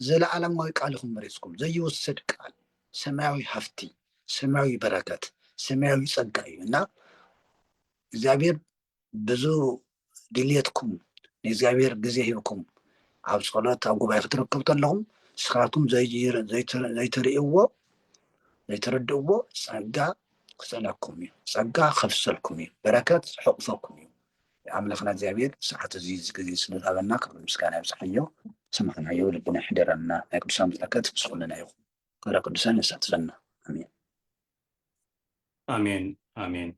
ዘለዓለማዊ ቃል ኢኹም መሪፅኩም ዘይውሰድ ቃል ሰማያዊ ሃፍቲ ሰማያዊ በረከት ሰማያዊ ጸጋ እዩ እና እግዚአብሔር ብዙ ድልየትኩም ንእግዚአብሔር ግዜ ሂብኩም ኣብ ጸሎት ኣብ ጉባኤ ክትረከቡ ከለኹም ንስኻትኩም ዘይትርድእዎ ጸጋ ክጸነኩም እዩ ጸጋ ከፍሰልኩም እዩ በረከት ሕቁፈኩም እዩ አምላክና እግዚአብሔር ሰዓት እዚ ግዜ ስለዝሃበና ክብሪ ምስጋና ይብፅሐዮ ሰማዕናዮ ልብና ይሕደረና ናይ ቅዱሳን በረከት ምስኹልና ይኹን ክብረ ቅዱሳን ይሳትፈና አሜን አሜን አሜን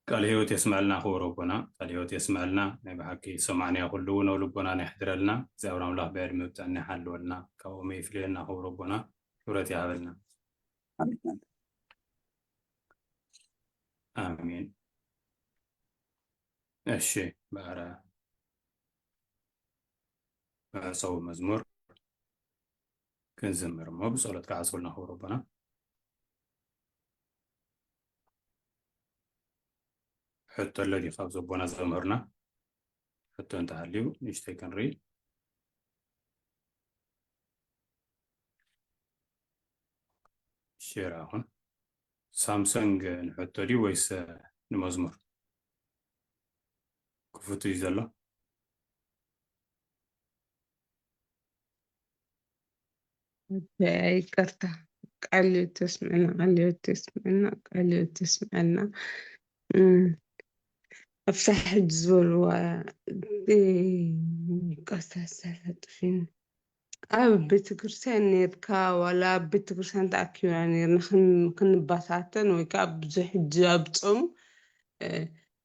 ቃል ህይወት የስማዕልና ክብሮ ቦና ቃል ህይወት የስማዕልና ናይ ብሓቂ ሰማዕናዮ ኩሉ እውን ኣብ ልቦና ይሕድረልና እግዚአብሔር አምላክ ብዕድመ ብጥዕና ይሓልወልና ካብኦም ይፍልየና ክብሮ ቦና ክብረት ይሃበልና አሜን አሜን እሺ ባረ ሰው መዝሙር ክንዝምር ሞ ብጸሎት ከዓጽውልና ክብሮ ቦና ሕቶ ለዲ ካብ ዘቦና ዘምህርና ሕቶ እንተሃልዩ ንእሽተይ ክንርኢ ሼር አሁን ሳምሰንግ ንሕቶ ድዩ ወይስ ንመዝሙር ክፍቱ እዩ ዘሎ ይቅርታ ቃልዮ ተስምዐና أفتح الزول قصص بيت كرسان نيركا ولا بيت كرسان تأكيو يعني نخن بساتن ويكا بزح جابتهم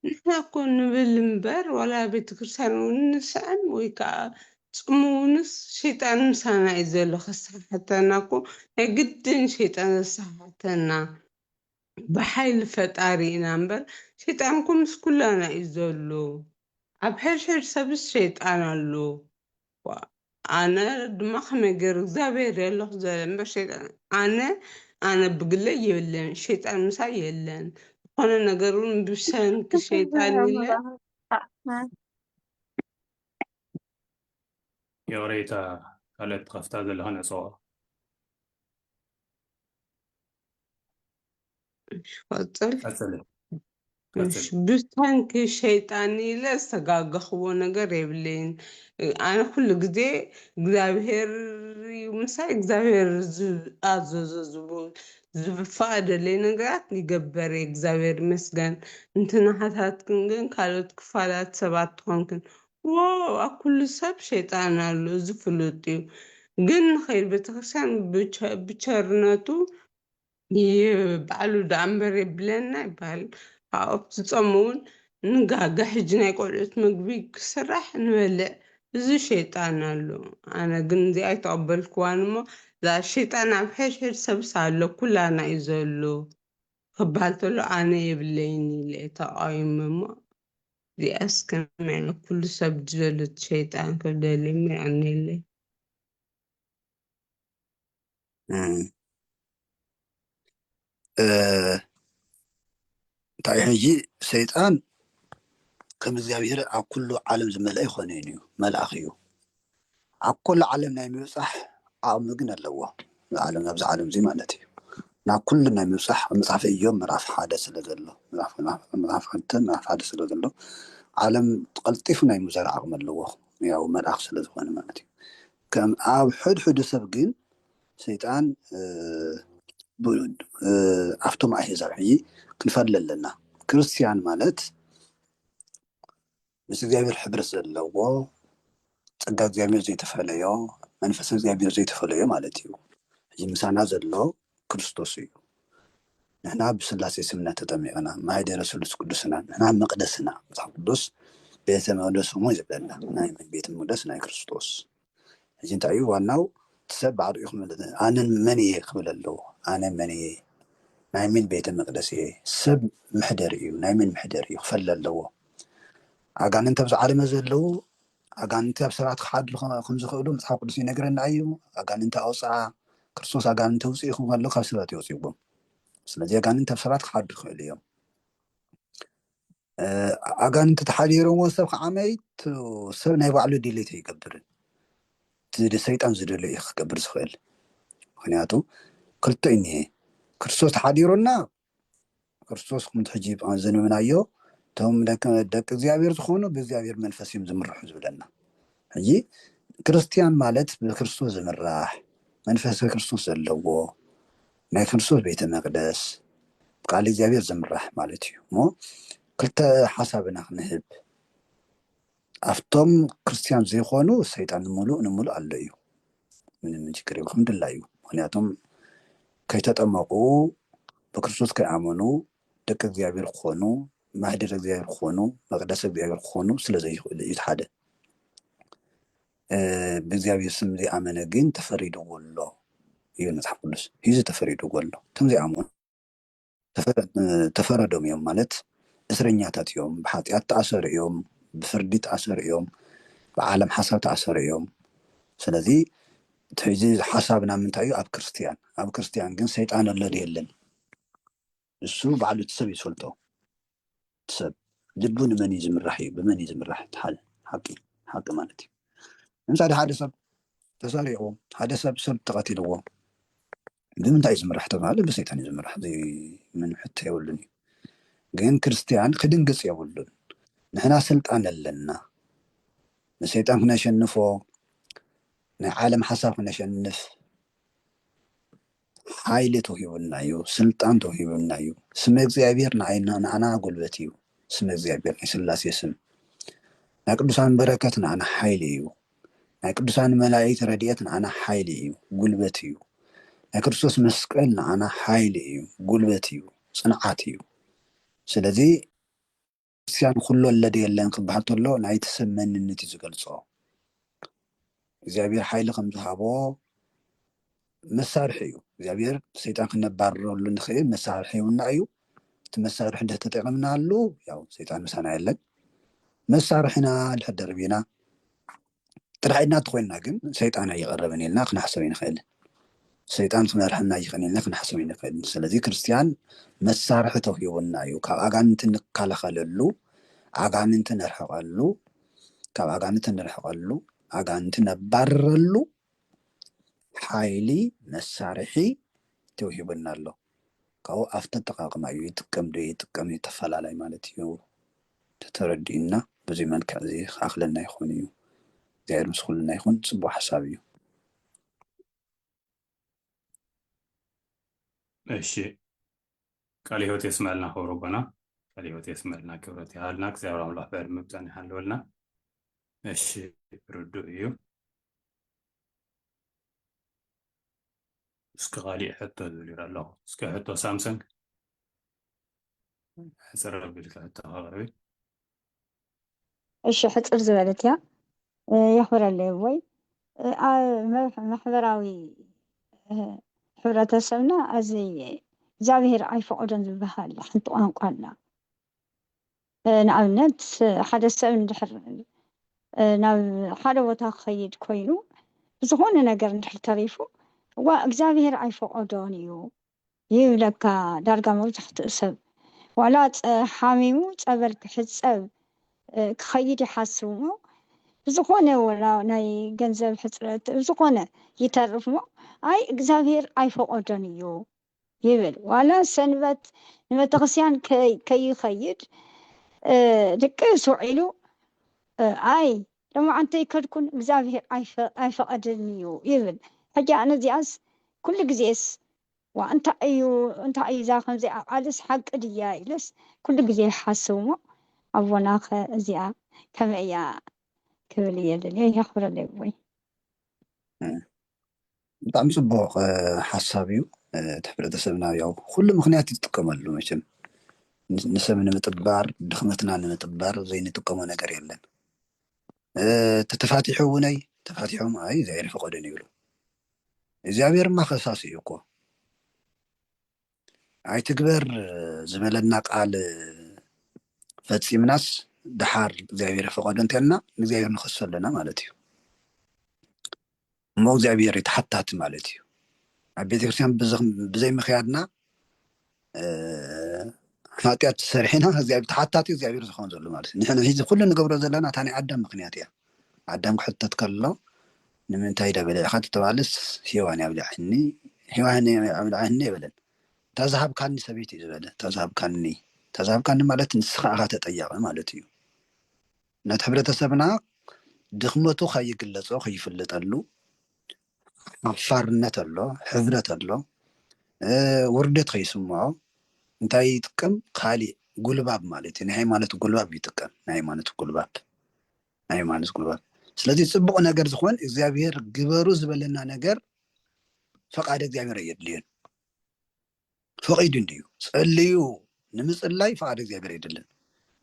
نحن كون بالمبر ولا بيت كرسان ونسان ويكا تمونس شيطان مسانا يزلو خاصة حتى ناكو جدا شيطان صحتنا بحيل فتاري نمبر شيطانكم كلنا يزلو أبحر سبس شيطان له أنا دماغ مجر زبير الله زلم بشيطان أنا بقول يلن شيطان مسا يلن أنا نقرون بسان كشيطان يلن يا ريتا قالت خفتا ذا لهنا صور قصل ቀጽል مش بستانك الشيطان إلى استقاقخ ونقر يبلين أنا كل قدي እግዚአብሔር ምሳይ እግዚአብሔር አዘዘ ዝፈቀደለይ ነገራት ይገበር እግዚአብሔር ይመስገን እንትናሃታት ግን ካልኦት ክፋላት ሰባት ትኾንክን ዋው ኣብ ኩሉ ሰብ ሸይጣን ኣሎ ዝፍለጥ እዩ ግን ንኸይድ ቤተክርስትያን ብቸርነቱ በዓሉ ዳእምበር የብለና ይበሃል ኣብቲ ዝፀሙ እውን ንጋጋ ሕጂ ናይ ቆልዑት ምግቢ ክስራሕ ንበልዕ እዚ ሸይጣን ኣሎ ኣነ ግን እዚኣ ኣይተቐበልክዋን እሞ እዛ ሸይጣን ኣብ ሕድሕድ ሰብስ ኣሎ ኩላና እዩ ዘሎ ክበሃል ተሎ ኣነ የብለይኒ ኢለ ተቃዊሙ እሞ እዚኣስ ከመይ ኩሉ ሰብ ዝበለት ሸይጣን ክብደልይ ኣነ የለይ እንታይ ሕጂ ሰይጣን ከም እግዚኣብሔር ኣብ ኩሉ ዓለም ዝመልአ ይኮነ እዩ መልኣኽ እዩ ኣብ ኩሉ ዓለም ናይ ምብፃሕ ዓቕሚ ግን ኣለዎ ዓለም ኣብዚ ዓለም እዚ ማለት እዩ ናብ ኩሉ ናይ ምብፃሕ መፅሓፈ እዮም ምዕራፍ 1 ስለ ዘሎ ምዕራፍ 2 ምዕራፍ 1 ስለ ዘሎ ዓለም ቀልጢፉ ናይ ምብዛር ዓቕሚ ኣለዎ ያው መልኣኽ ስለ ዝኾነ ማለት እዩ ከም ኣብ ሕድሕዱ ሰብ ግን ሰይጣን ኣብቶም ኣሕዛብ ሕጂ ክንፈሊ ኣለና ክርስቲያን ማለት ምስ እግዚኣብሔር ሕብረት ዘለዎ ፀጋ እግዚኣብሔር ዘይተፈለዮ መንፈስ እግዚኣብሔር ዘይተፈለዮ ማለት እዩ ሕጂ ምሳና ዘሎ ክርስቶስ እዩ ንሕና ብስላሴ ስምና ተጠሚቕና ማህደረ ስሉስ ቅዱስና ንሕና መቅደስና መፅሓፍ ቅዱስ ቤተ መቅደስ እሞ ይብለና ናይ ቤተ መቅደስ ናይ ክርስቶስ ሕጂ እንታይ እዩ ዋናው ሰብ ባዕሉ እዩ ክብል ኣነ መን እየ ክብል ኣለዎ ኣነ መን እየ ናይ ምን ቤተ መቅደስ እየ ሰብ ምሕደር እዩ ናይ ምን ምሕደር እዩ ክፈሊ ኣለዎ ኣጋንንቲ ኣብዚ ዓለም ዘለዉ ኣጋንንቲ ኣብ ሰባት ክሓድሩ ከም ዝኽእሉ መፅሓፍ ቅዱስ ይነግረና እዩ ኣጋንንቲ ኣውፅኣ ክርስቶስ ኣጋንንቲ ውፅኢኹ ከሎ ካብ ሰባት ይውፅእዎም ስለዚ ኣጋንንቲ ኣብ ሰባት ክሓድሩ ይኽእሉ እዮም ኣጋንንቲ ተሓዲሮዎ ሰብ ከዓመይ ሰብ ናይ ባዕሉ ድሌት ኣይገብርን ሰይጣን ዝደልዮ እዩ ክገብር ዝኽእል ምክንያቱ ክልተ እኒሄ ክርስቶስ ተሓዲሩና ክርስቶስ ከምቲ ሕጂ ዘንብብናዮ እቶም ደቂ እግዚኣብሔር ዝኾኑ ብእግዚኣብሔር መንፈስ እዮም ዝምርሑ ዝብለና ሕጂ ክርስቲያን ማለት ብክርስቶስ ዝምራሕ መንፈስ ክርስቶስ ዘለዎ ናይ ክርስቶስ ቤተ መቅደስ ቃል እግዚኣብሔር ዝምራሕ ማለት እዩ እሞ ክልተ ሓሳብና ክንህብ ኣብቶም ክርስቲያን ዘይኮኑ ሰይጣን ንሙሉእ ኣሎ እዩ ምንም ችግር የብሉም ድላ እዩ ምክንያቱም ከይተጠመቁ ብክርስቶስ ከይኣመኑ ደቂ እግዚኣብሔር ክኾኑ ማህደረ እግዚኣብሔር ክኾኑ መቅደስ እግዚኣብሔር ክኾኑ ስለዘይኽእሉ እዩ ሓደ ብእግዚኣብሔር ስም ዘይኣመነ ግን ተፈሪድዎ ኣሎ እዩ መፅሓፍ ቅዱስ ሒዙ ተፈሪድዎ ኣሎ እቶም ዘይኣምኑ ተፈረዶም እዮም ማለት እስረኛታት እዮም ብሓጢኣት ተኣሰሩ እዮም ብፍርዲ ተኣሰሩ እዮም ብዓለም ሓሳብ ተኣሰሩ እዮም ስለዚ ሕዚ ሓሳብና ምንታይ እዩ ኣብ ክርስቲያን ግን ሰይጣን ኣሎ የለን እሱ ባዕሉ እቲ ሰብ ይፈልጦ ሰብ ልቡ ንመን እዩ ዝምራሕ እዩ ብመን እዩ ዝምራሕ ሓቂ ማለት እዩ ለምሳሌ ሓደ ሰብ ተሰሪቑ ሓደ ሰብ ተቐቲልዎ ብምንታይ እዩ ዝምራሕ ተባሃለ ብሰይጣን እዩ ዝምራሕ ምን ሕቶ የብሉን እዩ ግን ክርስቲያን ክድንግፅ የብሉን ንሕና ስልጣን ኣለና ንሰይጣን ክነሸንፎ ናይ ዓለም ሓሳብ ክነሸንፍ ሓይሊ ተሂቡና እዩ ስልጣን ተሂቡና እዩ ስመ እግዚኣብሔር ንዓና ጉልበት እዩ ስመ እግዚኣብሔር ናይ ስላሴ ስም ናይ ቅዱሳን በረከት ንዓና ሓይሊ እዩ ናይ ቅዱሳን መላእክት ረድኤት ንዓና ሓይሊ እዩ ጉልበት እዩ ናይ ክርስቶስ መስቀል ንዓና ሓይሊ እዩ ጉልበት እዩ ፅንዓት እዩ ስለዚ ክርስቲያን ኩሉ ኣለደ የለን ክበሃል ተሎ ናይቲ ሰብ መንነት እዩ ዝገልፆ እግዚኣብሔር ሓይሊ ከም ዝሃቦ መሳርሒ እዩ እግዚኣብሔር ሰይጣን ክነባርረሉ ንኽእል መሳርሒ ይውና እዩ እቲ መሳርሒ እንተተጠቂምናሉ ያው ሰይጣን ምሳና የለን መሳርሒና ድሕር ደርቢና ጥራሕ ኢድና እንተኮይንና ግን ሰይጣን ኣይቀረበን ኢልና ክንሓስብ ይንኽእል ሰይጣን ክመርሐና ይኽእል ኢልና ክንሓስብ ይንኽእል ስለዚ ክርስቲያን መሳርሒ ተሂቡና እዩ ካብ ኣጋንንቲ ንከላኸለሉ ኣጋንንቲ ነርሕቐሉ ካብ ኣጋንንቲ ንርሕቐሉ ኣጋንንቲ ነባርረሉ ሓይሊ መሳርሒ ተውሂቡና ኣሎ ካብኡ ኣብቲ ኣጠቃቅማ እዩ ይጥቀም ዶ ይጥቀም ተፈላላይ ማለት እዩ ተተረዲእና በዚ መልክዕ እዚ ኣክለና ይኾን እዩ እግዚአብሔር ምስ ኩልና ይኹን ፅቡቅ ሓሳብ እዩ እሺ ቃል ህይወት የስማልና ኸብረቦና ቃል ህይወት የስማልና ክብረት ያህልና እግዚአብሔር አምላክ በዕድ መብዛን ይሃለወልና እሺ ርዱ እዩ እስኪ ቃሊእ ሕቶ ዝብል ይረአ ኣለኹ እስኪ ሕቶ ሳምሰንግ ሕፅር ኣቢልካ ሕቶ ከቕርቢ እሺ ሕፅር ዝበለት እያ የኽብረለይ ወይ ኣብ ማሕበራዊ ሕብረተሰብና እዚ እግዚኣብሔር ኣይፈቀዶን ዝበሃል ሓንቲ ቋንቋ ኣላ ንኣብነት ሓደ ሰብ እንድሕር ናብ ሓደ ቦታ ክኸይድ ኮይኑ ዝኾነ ነገር እንድሕር ተሪፉ ዋ እግዚኣብሔር ኣይፈቀዶን እዩ ይብለካ ዳርጋ መብዛሕትኡ ሰብ ዋላ ሓሚሙ ፀበል ክሕፀብ ክኸይድ ይሓስብ እሞ ብዝኾነ ወላ ናይ ገንዘብ ሕፅረት ብዝኾነ ይተርፍ እሞ ኣይ እግዚኣብሔር ኣይፈቀዶን እዩ ይብል ዋላ ሰንበት ንቤተክርስትያን ከይኸይድ ድቅስ ውዒሉ ኣይ ሎማዓንቲ ይከድኩን እግዚኣብሔር ኣይፈቀደን እዩ ይብል ሕጂ ኣነ እዚኣስ ኩሉ ግዜስ ዋ እንታይ እዩ እዛ ከምዚኣ ቃልስ ሓቂ ድያ ኢለስ ኩሉ ግዜ ይሓስብ እሞ ኣቦና ኸ እዚኣ ከመይ እያ ክብል እየ ደልየ የኽብረለይ ወይ ብጣዕሚ ፅቡቅ ሓሳብ እዩ እቲ ሕብረተሰብና ያው ኩሉ ምክንያት ይጥቀመሉ መቸም ንሰብ ንምጥባር ድኽመትና ንምጥባር ዘይንጥቀሞ ነገር የለን ተተፋቲሑ እውነይ ተፋቲሖም ኣይ እግዚኣብሔር ይፈቀዶን ይብሉ እግዚኣብሔርማ ከሳሲ እዩ እኮ ኣይትግበር ዝበለና ቃል ፈፂምናስ ድሓር እግዚኣብሔር ይፈቀዶ እንተልና ንእግዚኣብሔር ንኸሶ ኣለና ማለት እዩ እሞ እግዚኣብሔር ይተሓታቲ ማለት እዩ ኣብ ቤተክርስትያን ብዘይ ምክያድና ሓጢኣት ሰሪሕና ተሓታቲ እግዚኣብሔር ዝኸውን ዘሎ ማለት እዩ ንሕና ሕዚ ኩሉ ንገብሮ ዘለና እታ ናይ ኣዳም ምክንያት እያ ኣዳም ክሕተት ከሎ ንምንታይ ደበለዕካ ተባሃለስ ሄዋን ያብልዐኒ ሄዋን ያብልዐኒ የበለን ተዛሃብካኒ ሰበይቲ እዩ ዝበለ ተዛሃብካኒ ማለት ንስኻ ኢኻ ተጠያቂ ማለት እዩ ነቲ ሕብረተሰብና ድኽመቱ ከይግለፆ ከይፍለጠሉ ዓፋርነት ኣሎ ሕብረት ኣሎ ውርደት ከይስምዖ እንታይ ይጥቀም ካሊእ ጉልባብ ማለት እዩ ናይ ሃይማኖት ጉልባብ ይጥቀም ናይ ሃይማኖት ጉልባብ ስለዚ ፅቡቅ ነገር ዝኮን እግዚኣብሔር ግበሩ ዝበለና ነገር ፈቃድ እግዚኣብሔር የድልዮን ፈቂዱ እንድዩ ፀልዩ ንምፅላይ ፈቃድ እግዚአብሔር አይደለም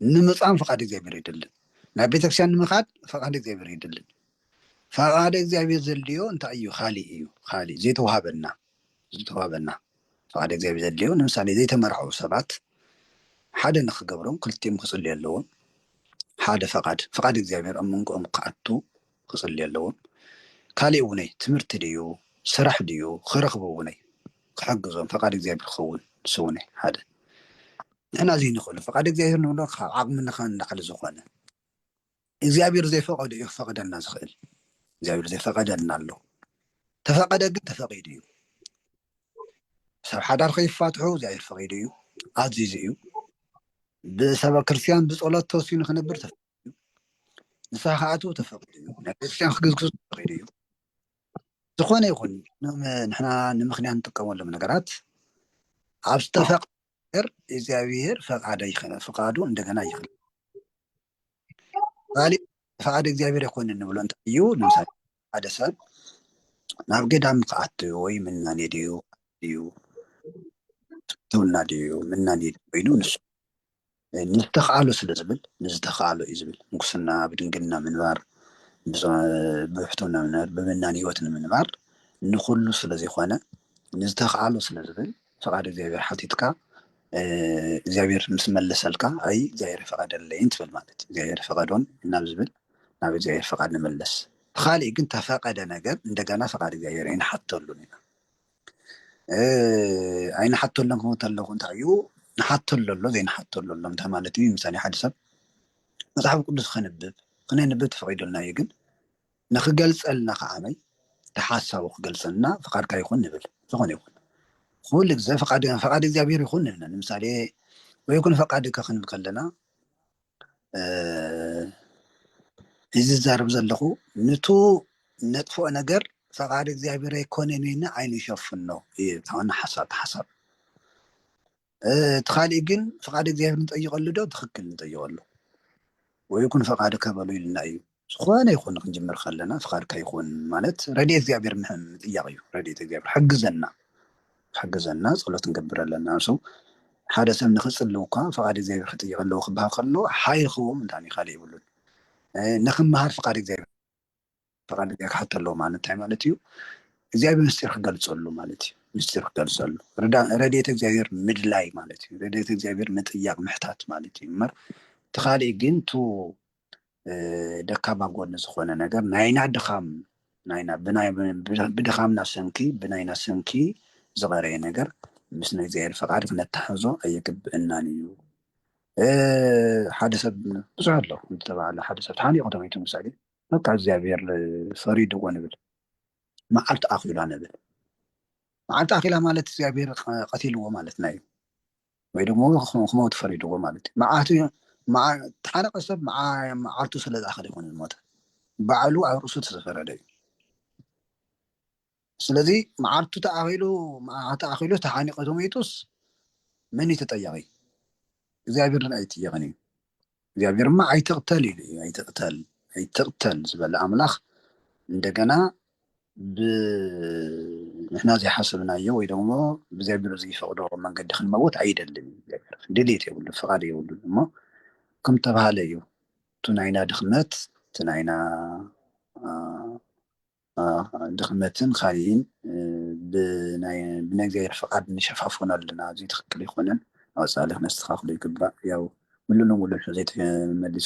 ንምፃም ፈቃድ እግዚአብሔር አይደለም ናብ ቤተክርስትያን ንምኻድ ፈቃድ እግዚአብሔር አይደለም ፈቃድ እግዚአብሔር ዘልዮ እንታይ እዩ ካሊእ ዘይተዋሃበና ፈቃድ እግዚአብሔር ዘልዮ ንምሳሌ ዘይተመርዐው ሰባት ሓደ ንክገብሮም ክልቲኦም ክፅልዩ ኣለዎም ሓደ ፈቃድ እግዚአብሔር ኣብ መንጎኦም ክኣቱ ክፅልዩ ኣለዎም ካሊእ እውነይ ትምህርቲ ድዩ ስራሕ ድዩ ክረኽቡ እውነይ ክሕግዞም ፈቃድ እግዚአብሔር ክኸውን ንስውነ ሓደ ንሕና እዚ ንኽእሉ ፈቃድ እግዚአብሔር ንብሎ ካብ ዓቕምና ንላዕሊ ዝኾነ እግዚአብሔር ዘይፈቀዶ እዩ ክፈቅደና ዝኽእል እግዚአብሔር ዘይፈቀደና ኣሎ ተፈቀደ ግን ተፈቂዱ እዩ ሰብ ሓዳር ከይፋትሑ እግዚአብሔር ፈቂዱ እዩ ኣዚዙ እዩ ብሰበ ክርስቲያን ብፀሎት ተወሲኑ ክነብር ተፈቂዱ እዩ ንስሓ ከኣቱ ተፈቂዱ እዩ ናይ ክርስቲያን ክግዝግዙ ተፈቂዱ እዩ ዝኾነ ይኹን ንሕና ንምክንያት ንጥቀመሎም ነገራት ኣብ ዝተፈቀደ እግዚአብሔር ፈቃዱ እንደገና ይኽእል ካሊእ ፈቃድ እግዚአብሔር ኣይኮነን ንብሎ እንታይ እዩ ንምሳሌ ሓደ ሰብ ናብ ገዳም ክኣቱ ወይ ምናኔ ድዩ ትውና ድዩ ምናኔ ኮይኑ ንሱ ንዝተኸኣሎ ስለ ዝብል ንዝተኸኣሎ እዩ ዝብል ንጉስና ብድንግልና ምንባር ብሕቱና ምንባር ብምናን ህይወት ንምንባር ንኩሉ ስለዘይኮነ ንዝተኸኣሎ ስለ ዝብል ፈቃድ እግዚአብሔር ሓቲትካ እግዚአብሔር ምስ መለሰልካ ኣይ እግዚአብሔር ፈቀደለይን ትብል ማለት እዩ እግዚአብሔር ፈቀዶን ናብ ዝብል ናብ እግዚአብሔር ፈቃድ ንመለስ ካሊእ ግን ተፈቀደ ነገር እንደገና ፈቃድ እግዚአብሔር ኣይንሓተሉን ኢና ኣይንሓተሎም ክመት ኣለኹ እንታይ እዩ ንሓተሉ ኣሎ ዘይንሓተሉ ኣሎ እንታይ ማለት እዩ ምሳሌ ሓደ ሰብ መፅሓፍ ቅዱስ ክነንብብ ተፈቂዱልና እዩ ግን ንክገልፀልና ከዓመይ ተሓሳቡ ክገልፀልና ፈቃድካ ይኹን ንብል ዝኾነ ይኹን ኩሉ ግዜ ፈቃድ እግዚኣብሔር ይኹን ንብለና ንምሳሌ ወይኩን ፈቃድከ ክንብል ከለና እዚ ዝዛረብ ዘለኹ ነቱ ነጥፍኦ ነገር ፈቃድ እግዚኣብሔር ኣይኮነን ኢልና ዓይኑ ይሸፍኖ እዩ ታውና ሓሳብ እቲ ካሊእ ግን ፈቃድ እግዚኣብሔር ንጠይቀሉ ዶ ትክክል ንጠይቀሉ ወይኩን ፈቃድከ በሉ ኢልና እዩ ዝኾነ ይኹን ክንጅምር ከለና ፈቃድካ ይኹን ማለት ረድኤት እግዚኣብሔር ምጥያቅ እዩ ረድኤት እግዚኣብሔር ሕግዘና ፀሎት ንገብር ኣለና ንሱ ሓደ ሰብ ንክፅልው እኳ ፈቃድ እግዚኣብሔር ክጥይቅ ኣለዎ ክበሃል ከሎ ሓይኽዎም እንታይ ካሊእ ይብሉን ንክመሃር ፈቃድ እግዚኣብሔር ክሓተ ኣለዎ ማለት እንታይ ማለት እዩ እግዚኣብሔር ምስጢር ክገልፀሉ ማለት እዩ ምስጢር ክገልፀሉ ረድኤት እግዚኣብሔር ምድላይ ማለት እዩ ረድኤት እግዚኣብሔር ምጥያቅ ምሕታት ማለት እዩ እምበር እቲ ካሊእ ግን ቱ ደካማ ጎኒ ዝኾነ ነገር ናይና ድኻም ብድኻምና ሰንኪ ብናይና ሰንኪ ዝቐረየ ነገር ምስ ናይ እግዚኣብሔር ፈቃድ ክነተሓሕዞ ኣይግብአናን እዩ ሓደ ሰብ ብዙሕ ኣሎ ዝተባሃለ ሓደ ሰብ ተሓኒቑ ተመይቱ ምሳሌ በቃ እግዚኣብሔር ፈሪድዎ ንብል መዓልቲ ኣኺላ ንብል መዓልቲ ኣኺላ ማለት እግዚኣብሔር ቀቲልዎ ማለትና እዩ ወይ ደግሞ ክመውት ፈሪድዎ ማለት እዩ ተሓነቀ ሰብ መዓልቱ ስለ ዝኣኸለ ይኮነ ዝሞተ ባዕሉ ኣብ ርእሱ ዝተፈረደ እዩ ስለዚ መዓልቱ ተኣኺሉ ተሓኒቀ ተመይቱስ መን እዩ ተጠያቂ እግዚኣብሔር ኣይጥየቅን እዩ እግዚኣብሔር ማ ኣይትቕተል ኢሉ እዩ ኣይትቕተል ዝበለ ኣምላኽ እንደገና ንሕና ዘይሓሰብናዮ ወይ ደግሞ ብእግዚኣብሔር ዘይፈቅዶ መንገዲ ክንመወት ኣይደልን እግዚኣብሔር ድሌት የብሉ ፍቃድ የብሉን እሞ ከም ተባሃለ እዩ እቲ ናይና ድኽመት እቲ ናይና ድኽመትን ካሊእን ብናይ እግዚኣብሔር ፈቃድ ንሸፋፍኖ ኣለና እዚ ትክክል ይኮነን ኣወፃሊ ክነስተኻኽሎ ይግባእ ያው ሙሉ ንሙሉ ዘይተመሊሱ